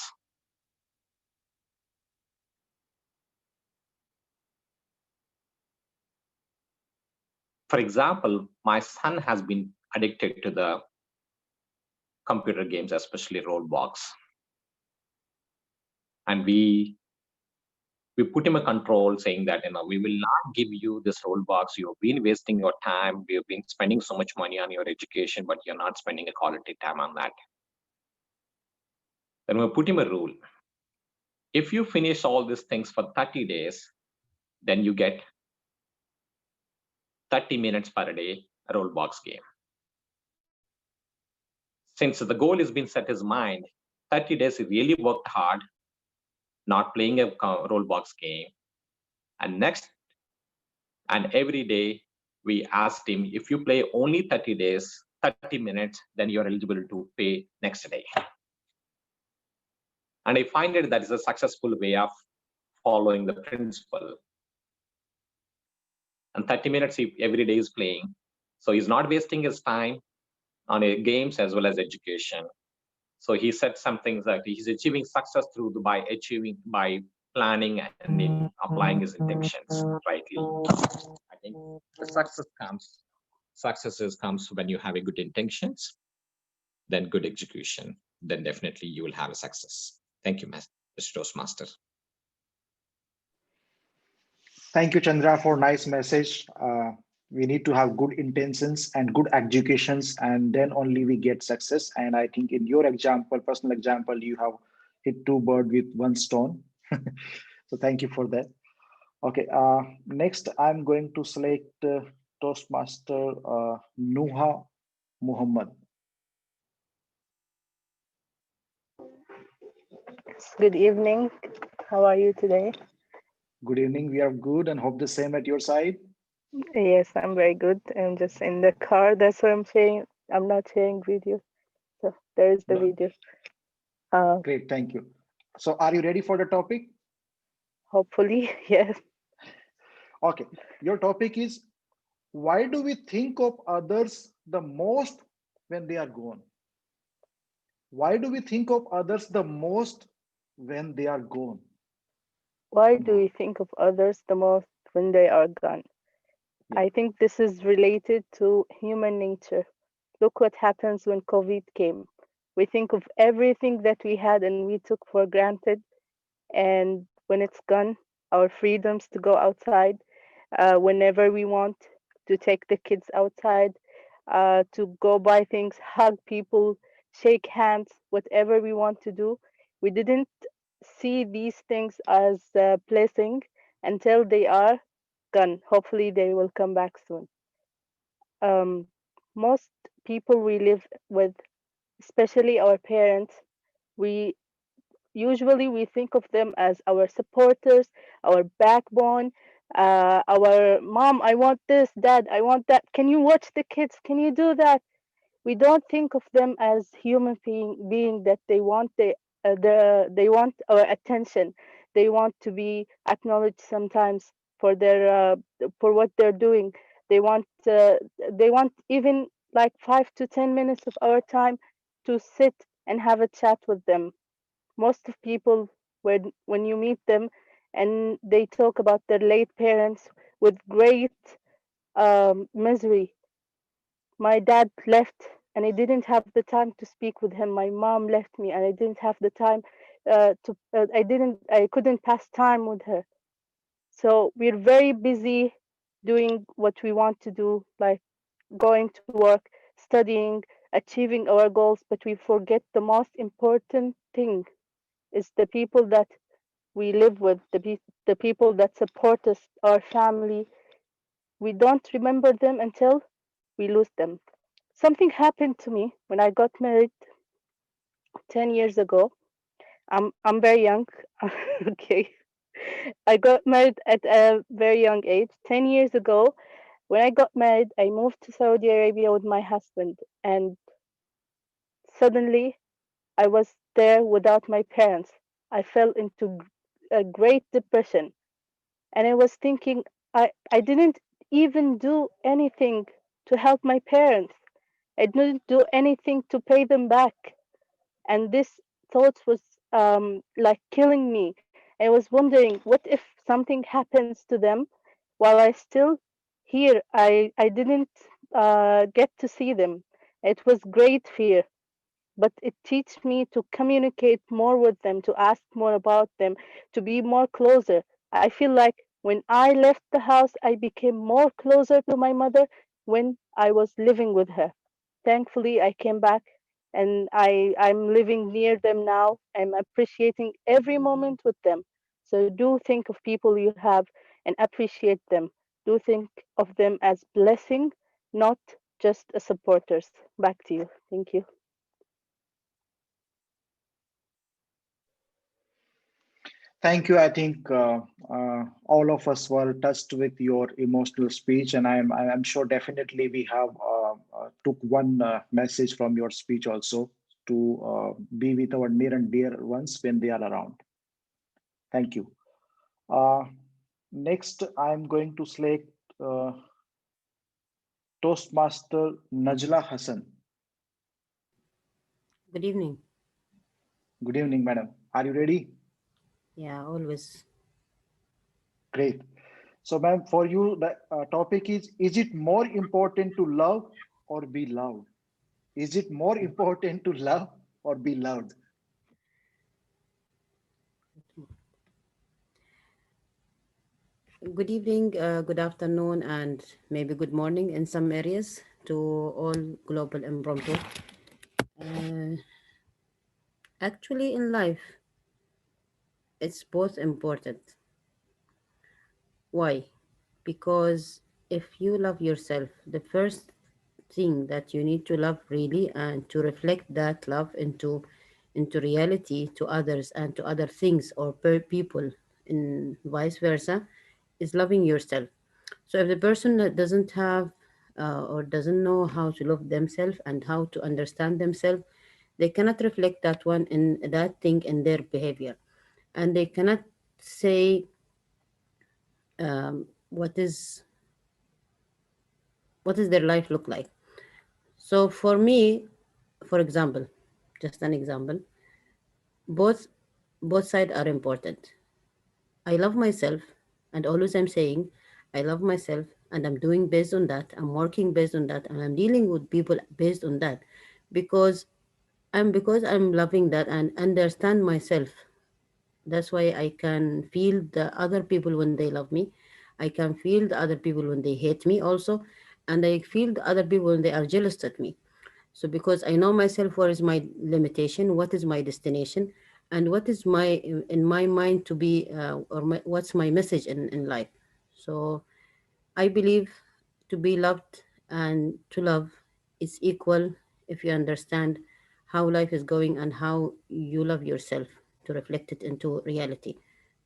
Speaker 17: For example, my son has been addicted to the computer games, especially Roblox, and we put him a control saying that, we will not give you this Roblox. You've been wasting your time. We've been spending so much money on your education, but you're not spending a quality time on that. Then we put him a rule. If you finish all these things for 30 days, then you get 30 minutes per day a Roblox game. Since the goal has been set his mind, 30 days he really worked hard, not playing a Roblox game. And every day we asked him, if you play only 30 days, 30 minutes, then you're eligible to pay next day. And I find that is a successful way of following the principle. And 30 minutes every day is playing. So he's not wasting his time on games as well as education. So he said some things like he's achieving success by planning and in applying his intentions rightly. I think the success comes when you have a good intentions, then good execution, then definitely you will have a success. Thank you, Mr. Toastmaster.
Speaker 4: Thank you, Chandra, for nice message. We need to have good intentions and good educations, and then only we get success. And I think in your example, personal example, you have hit two birds with one stone. So thank you for that. Okay, next I'm going to select Toastmaster Nuha Muhammad.
Speaker 18: Good evening. How are you today?
Speaker 4: Good evening. We are good and hope the same at your side.
Speaker 18: Yes, I'm very good. I'm just in the car. That's what I'm saying. I'm not sharing video. So there is the
Speaker 4: No,
Speaker 18: video.
Speaker 4: great, thank you. So are you ready for the topic?
Speaker 18: Hopefully, yes.
Speaker 4: Okay, your topic is, why do we think of others the most when they are gone? Why do we think of others the most when they are gone?
Speaker 18: Why do we think of others the most when they are gone? I think this is related to human nature. Look what happens when COVID came. We think of everything that we had and we took for granted. And when it's gone, our freedoms to go outside whenever we want, to take the kids outside, to go buy things, hug people, shake hands, whatever we want to do. We didn't see these things as a blessing until they are gone. Hopefully, they will come back soon. Um, Most people we live with, especially our parents, we usually we think of them as our supporters, our backbone, our mom, I want this, dad, I want that. Can you watch the kids? Can you do that? We don't think of them as human being that they want our attention. They want to be acknowledged sometimes for their for what they're doing. They want even like 5 to 10 minutes of our time to sit and have a chat with them. Most of people, when you meet them and they talk about their late parents with great misery. My dad left and I didn't have the time to speak with him. My mom left me and I didn't have the time I couldn't pass time with her. So we're very busy doing what we want to do, like going to work, studying, achieving our goals, but we forget the most important thing is the people that we live with, the people that support us, our family. We don't remember them until we lose them. Something happened to me when I got married 10 years ago. I'm very young. Okay. I got married at a very young age. 10 years ago, when I got married, I moved to Saudi Arabia with my husband. And suddenly, I was there without my parents. I fell into a great depression. And I was thinking, I didn't even do anything to help my parents. I didn't do anything to pay them back. And this thought was like killing me. I was wondering, what if something happens to them while I still here? I didn't get to see them. It was great fear, but it teach me to communicate more with them, to ask more about them, to be more closer. I feel like when I left the house, I became more closer to my mother when I was living with her. Thankfully, I came back and I'm living near them now. I'm appreciating every moment with them. So do think of people you have and appreciate them. Do think of them as blessing, not just as supporters. Back to you. Thank you.
Speaker 4: Thank you. I think all of us were touched with your emotional speech, and I'm sure definitely we have took one message from your speech also to be with our near and dear ones when they are around. Thank you. Uh, Next, I'm going to select Toastmaster Najla Hassan.
Speaker 19: Good evening.
Speaker 4: Good evening, madam. Are you ready?
Speaker 19: Yeah, always.
Speaker 4: Great. So, ma'am, for you, the topic is it more important to love or be loved? Is it more important to love or be loved?
Speaker 19: Good evening, good afternoon, and maybe good morning in some areas to all global impromptu. Uh, Actually, in life, It's both important. Why? Because if you love yourself, the first thing that you need to love really and to reflect that love into reality to others and to other things or per people and vice versa is loving yourself. So if the person that doesn't have or doesn't know how to love themselves and how to understand themselves, they cannot reflect that one in that thing in their behavior, and they cannot say what is their life look like. So for me, for example, just an example, both both sides are important. I love myself, and always I'm saying I love myself, and I'm doing based on that. I'm working based on that, and I'm dealing with people based on that, because I'm loving that and understand myself. That's why I can feel the other people when they love me. I can feel the other people when they hate me also, and I feel the other people when they are jealous at me. So because I know myself, what is my limitation, what is my destination, and what is my in my mind to be what's my message in life. So I believe to be loved and to love is equal if you understand how life is going and how you love yourself to reflect it into reality.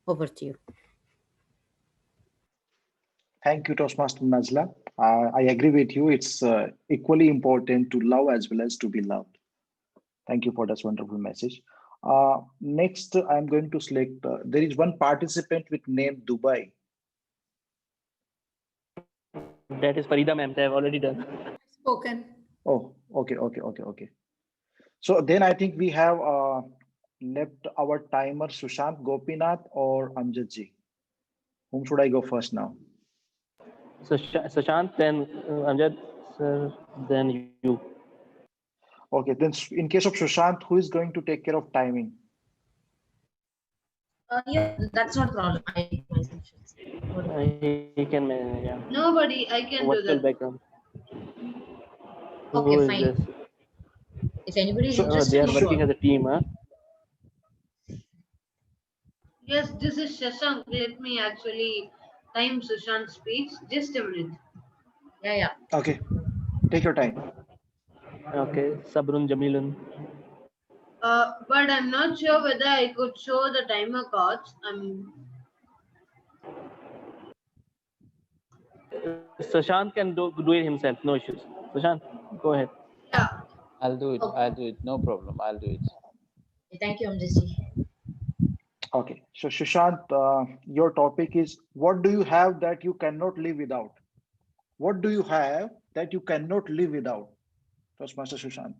Speaker 19: Over to you.
Speaker 4: Thank you, Toastmaster Najla. I agree with you. It's equally important to love as well as to be loved. Thank you for this wonderful message. Next, I'm going to select. There is one participant with name Dubai.
Speaker 9: That is Farida ma'am. They have already done.
Speaker 3: Spoken.
Speaker 4: Oh, okay. So then I think we have left our timer Sushant Gopinath or Amjad ji. Whom should I go first now?
Speaker 9: So Sushant, then Amjad, sir, then you.
Speaker 4: Okay, then in case of Sushant, who is going to take care of timing?
Speaker 2: Yeah, that's not a problem. I take myself.
Speaker 9: He can, yeah.
Speaker 2: Nobody, I can do
Speaker 9: Virtual
Speaker 2: that.
Speaker 9: background.
Speaker 2: Okay,
Speaker 9: Who is
Speaker 2: fine.
Speaker 9: this?
Speaker 2: If anybody is
Speaker 4: So,
Speaker 2: interested,
Speaker 9: They are
Speaker 2: no
Speaker 9: working
Speaker 2: problem.
Speaker 9: as a team, huh?
Speaker 20: Yes, this is Shashank. Let me actually time Sushant speaks. Just a minute.
Speaker 2: Yeah.
Speaker 4: Okay, take your time.
Speaker 9: Okay, Sabrun Jamilun.
Speaker 20: But I'm not sure whether I could show the timer cards.
Speaker 9: Sushant can do it himself, no issues. Sushant, go ahead.
Speaker 20: Yeah.
Speaker 1: I'll do it. I'll do it. No problem. I'll do it.
Speaker 2: Thank you, Amjad.
Speaker 4: Okay, so Sushant, your topic is what do you have that you cannot live without? What do you have that you cannot live without? Toastmaster Sushant.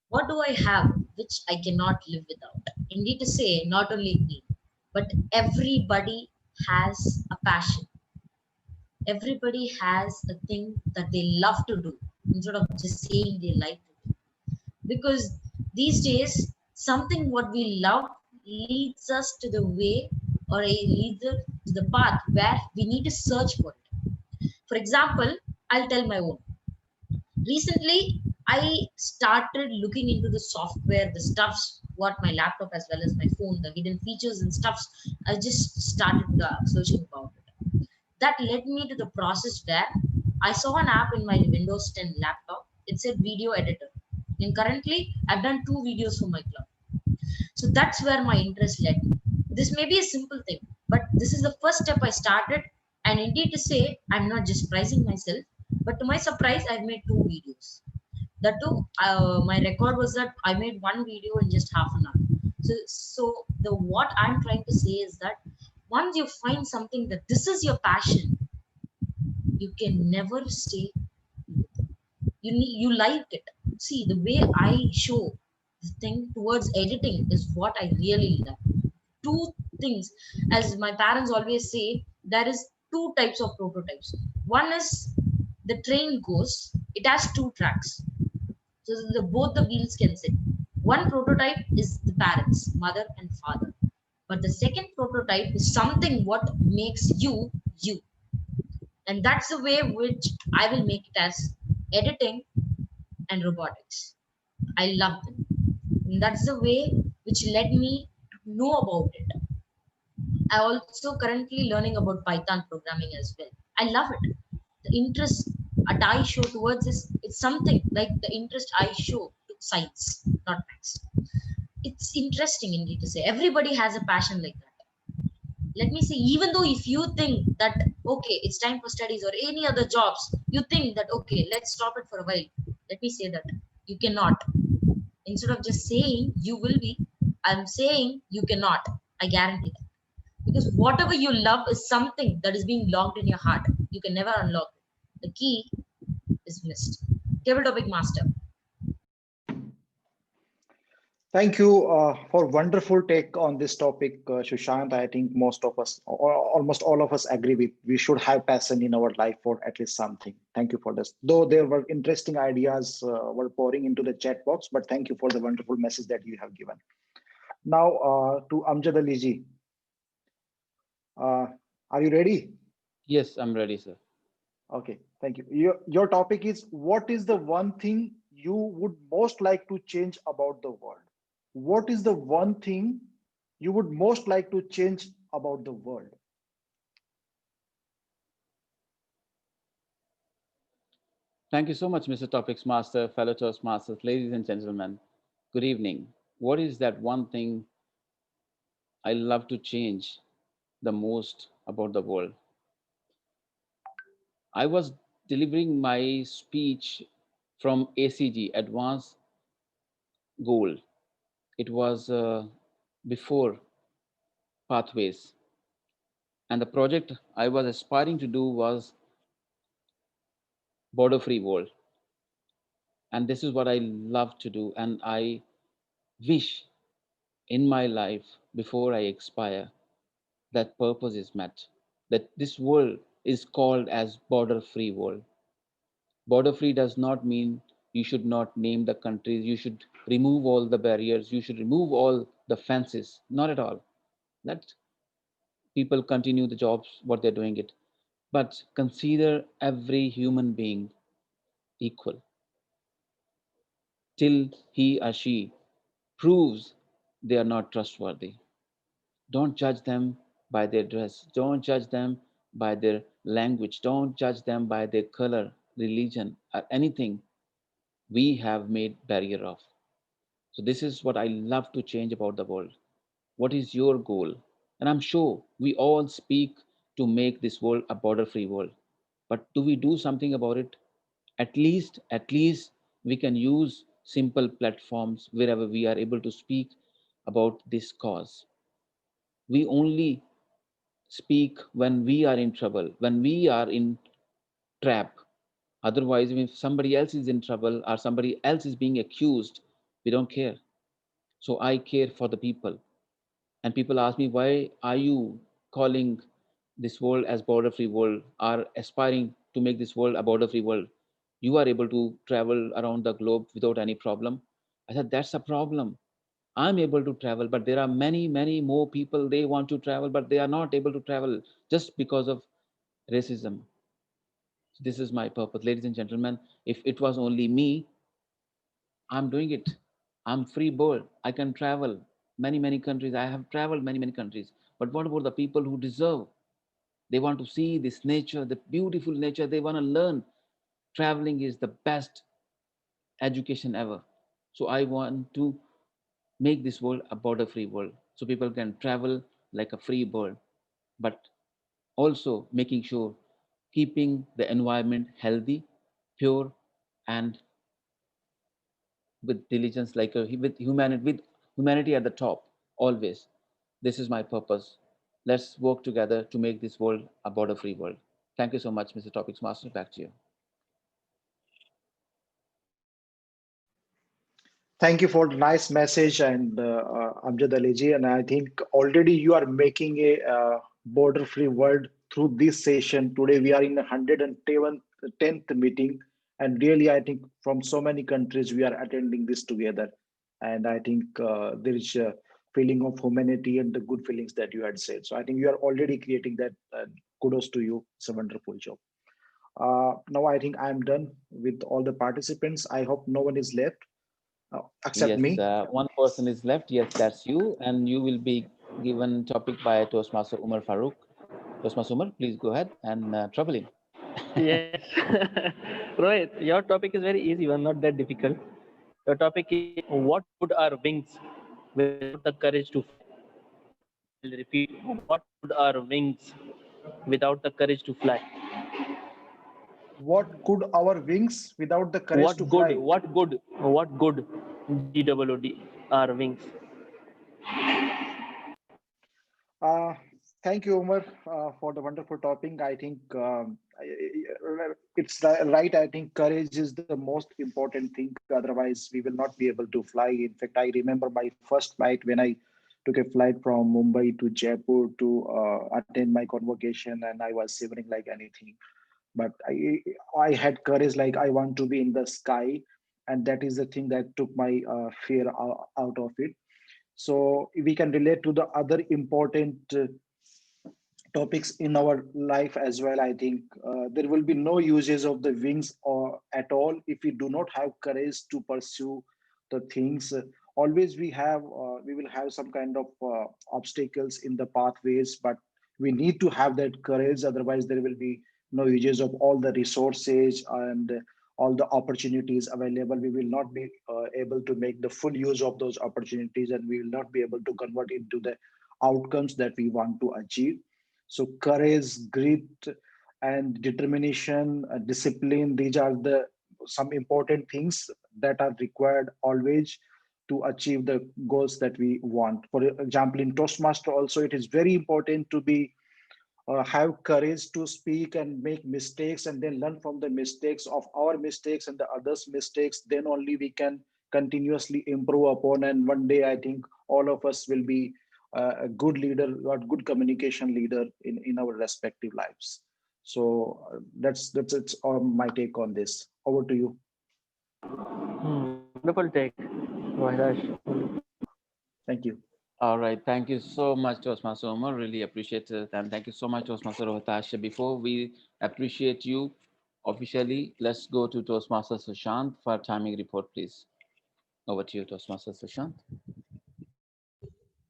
Speaker 2: What do I have which I cannot live without? Indeed to say, not only me, but everybody has a passion. Everybody has a thing that they love to do instead of just saying they like to do. Because these days, something what we love leads us to the way or leads us to the path where we need to search for it. For example, I'll tell my own. Recently I started looking into the software, the stuffs what my laptop as well as my phone, the hidden features and stuffs. I just started searching about it. That led me to the process where I saw an app in my Windows 10 laptop. It said video editor, and currently I've done 2 videos for my club. So that's where my interest led me. This may be a simple thing, but this is the first step I started. And indeed to say, I'm not just prizing myself, but to my surprise, I've made 2 videos. That too, my record was that I made 1 video in just half an hour. So the what I'm trying to say is that once you find something that this is your passion, you can never stay. You like it. See, the way I show the thing towards editing is what I really love. 2 things, as my parents always say, there is 2 types of prototypes. One is the train goes, it has 2 tracks, so both the wheels can sit. One prototype is the parents, mother and father, but the second prototype is something what makes you you. And that's the way which I will make it as editing and robotics. I love them. And that's the way which led me to know about it. I also currently learning about Python programming as well. I love it. The interest that I show towards this, it's something like the interest I show to science, not maths. It's interesting indeed to say. Everybody has a passion like that. Let me say, even though if you think that okay, it's time for studies or any other jobs, you think that okay, let's stop it for a while. Let me say that you cannot. Instead of just saying you will be, I'm saying you cannot. I guarantee that. Because whatever you love is something that is being locked in your heart. You can never unlock it. The key is missed. Table topic master.
Speaker 4: Thank you for wonderful take on this topic, Sushant. I think most of us, or almost all of us, agree with we should have passion in our life for at least something. Thank you for this. Though there were interesting ideas were pouring into the chat box, but thank you for the wonderful message that you have given. Now to Amjad Ali ji. Are you ready?
Speaker 1: Yes, I'm ready, sir.
Speaker 4: Okay, thank you. Your topic is, what is the one thing you would most like to change about the world? What is the one thing you would most like to change about the world?
Speaker 1: Thank you so much, Mr. Topics Master, fellow Toastmasters, ladies and gentlemen. Good evening. What is that one thing I love to change the most about the world? I was delivering my speech from ACG, Advanced Goal. It was before Pathways. And the project I was aspiring to do was Border Free World. And this is what I love to do. And I wish in my life, before I expire, that purpose is met, that this world is called as border free world. Border free does not mean you should not name the countries, you should remove all the barriers, you should remove all the fences. Not at all. Let people continue the jobs what they're doing it, but consider every human being equal till he or she proves they are not trustworthy. Don't judge them by their dress. Don't judge them by their language. Don't judge them by their color, religion, or anything we have made barrier of. So this is what I love to change about the world. What is your goal? And I'm sure we all speak to make this world a border-free world. But do we do something about it? At least we can use simple platforms wherever we are able to speak about this cause. We only speak when we are in trouble, when we are in trap. Otherwise, if somebody else is in trouble or somebody else is being accused, we don't care. So I care for the people. And people ask me, why are you calling this world as border free world, are aspiring to make this world a border free world? You are able to travel around the globe without any problem. I said, that's a problem. I'm able to travel, but there are many, many more people. They want to travel, but they are not able to travel just because of racism. This is my purpose, ladies and gentlemen. If it was only me, I'm doing it. I'm free bird. I can travel many, many countries. I have traveled many, many countries. But what about the people who deserve? They want to see this nature, the beautiful nature. They want to learn. Traveling is the best education ever. So I want to make this world a border free world so people can travel like a free bird, but also making sure keeping the environment healthy, pure, and with diligence, like with humanity at the top always. This is my purpose. Let's work together to make this world a border free world. Thank you so much, Mr. Topics Master. Back to you.
Speaker 4: Thank you for the nice message, and Amjad Ali ji. And I think already you are making a border-free world through this session. Today we are in the 110th meeting, and really I think from so many countries we are attending this together. And I think there is a feeling of humanity and the good feelings that you had said. So I think you are already creating that. Kudos to you. It's a wonderful job. Now I think I'm done with all the participants. I hope no one is left. accept
Speaker 1: Yes,
Speaker 4: me.
Speaker 1: one person is left. Yes, that's you, and you will be given topic by Toastmaster Umar Farooq. Toastmaster Umar, please go ahead and trouble him.
Speaker 9: Yes. Rohit, your topic is very easy one, not that difficult. Your topic is what good are wings without the courage to fly? I'll repeat. What good are wings without the courage to fly?
Speaker 4: What good our wings without the courage to
Speaker 9: What good?
Speaker 4: fly?
Speaker 9: What good? What good? GWD are wings.
Speaker 4: Uh, Thank you, Umar, for the wonderful topic. I think it's right. I think courage is the most important thing. Otherwise, we will not be able to fly. In fact, I remember my first flight when I took a flight from Mumbai to Jaipur to attend my convocation, and I was shivering like anything. But I had courage, like I want to be in the sky, and that is the thing that took my fear out of it. So we can relate to the other important topics in our life as well. I think there will be no uses of the wings or at all if we do not have courage to pursue the things. Always we will have some kind of obstacles in the pathways, but we need to have that courage. Otherwise, there will be no uses of all the resources and all the opportunities available. We will not be able to make the full use of those opportunities, and we will not be able to convert into the outcomes that we want to achieve. So courage, grit, and determination, discipline, these are the some important things that are required always to achieve the goals that we want. For example, in Toastmaster also, it is very important to be have courage to speak and make mistakes and then learn from the mistakes of our mistakes and the others mistakes. Then only we can continuously improve upon, and one day I think all of us will be a good leader or good communication leader in our respective lives. So that's it's my take on this. Over to you.
Speaker 9: Wonderful take, Rohitash.
Speaker 4: Thank you.
Speaker 1: All right. Thank you so much, Toastmaster Omar. Really appreciate it. And thank you so much, Toastmaster Rohitash. Before we appreciate you officially, let's go to Toastmaster Sushant for timing report, please. Over to you, Toastmaster Sushant.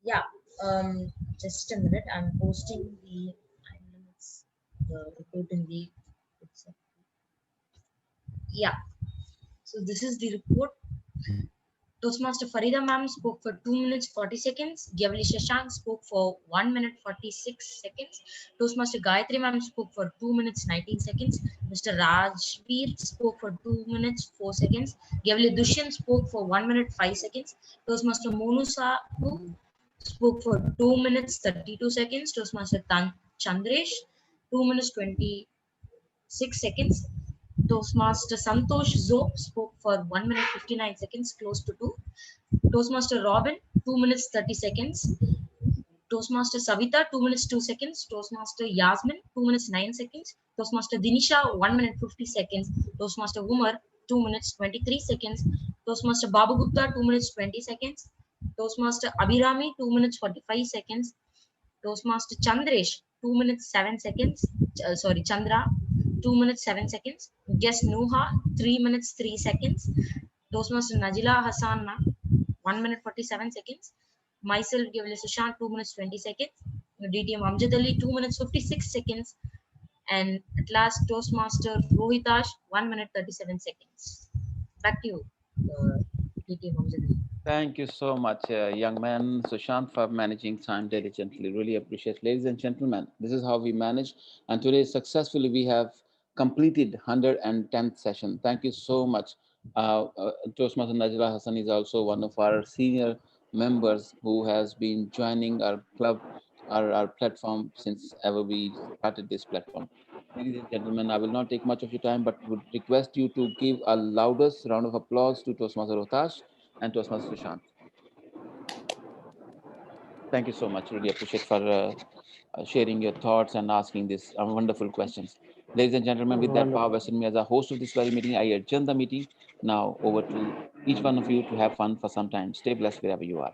Speaker 2: Yeah, just a minute. I'm posting the time limits, the report in the. Yeah, so this is the report. Toastmaster Farida ma'am spoke for 2 minutes 40 seconds. Gyavli Shashank spoke for 1 minute 46 seconds. Toastmaster Gayatri ma'am spoke for 2 minutes 19 seconds. Mr. Rajveer spoke for 2 minutes 4 seconds. Gyavli Dushyant spoke for 1 minute 5 seconds. Toastmaster Monu Sahu spoke for 2 minutes 32 seconds. Toastmaster Chandresh 2 minutes 26 seconds. Toastmaster Santosh Zope spoke for 1 minute 59 seconds, close to 2. Toastmaster Robin, 2 minutes 30 seconds. Toastmaster Savita, 2 minutes 2 seconds. Toastmaster Yasmin, 2 minutes 9 seconds. Toastmaster Dinisha, 1 minute 50 seconds. Toastmaster Umar, 2 minutes 23 seconds. Toastmaster Babu Gupta, 2 minutes 20 seconds. Toastmaster Abhirami, 2 minutes 45 seconds. Toastmaster Chandresh, 2 minutes 7 seconds. Sorry, Chandra, 2 minutes 7 seconds. Guest Nuha, 3 minutes 3 seconds. Toastmaster Najila Hassan, 1 minute 47 seconds. Myself, Gavli Sushant, 2 minutes 20 seconds. DTM Amjad Ali, 2 minutes 56 seconds. And at last, Toastmaster Rohitash, 1 minute 37 seconds. Back to you, DTM Amjad Ali.
Speaker 1: Thank you so much, young man Sushant, for managing time diligently. Really appreciate. Ladies and gentlemen, this is how we manage. And today, successfully, we have completed 110th session. Thank you so much. Toastmaster Najla Hassan is also one of our senior members who has been joining our club, our platform since ever we started this platform. Ladies and gentlemen, I will not take much of your time, but would request you to give a loudest round of applause to Toastmaster Rohtash and Toastmaster Sushant. Thank you so much. Really appreciate for sharing your thoughts and asking these wonderful questions. Ladies and gentlemen, with that power
Speaker 9: Wonderful.
Speaker 1: vested in me as a host of this very meeting, I adjourn the meeting. Now over to each one of you to have fun for some time. Stay blessed wherever you are.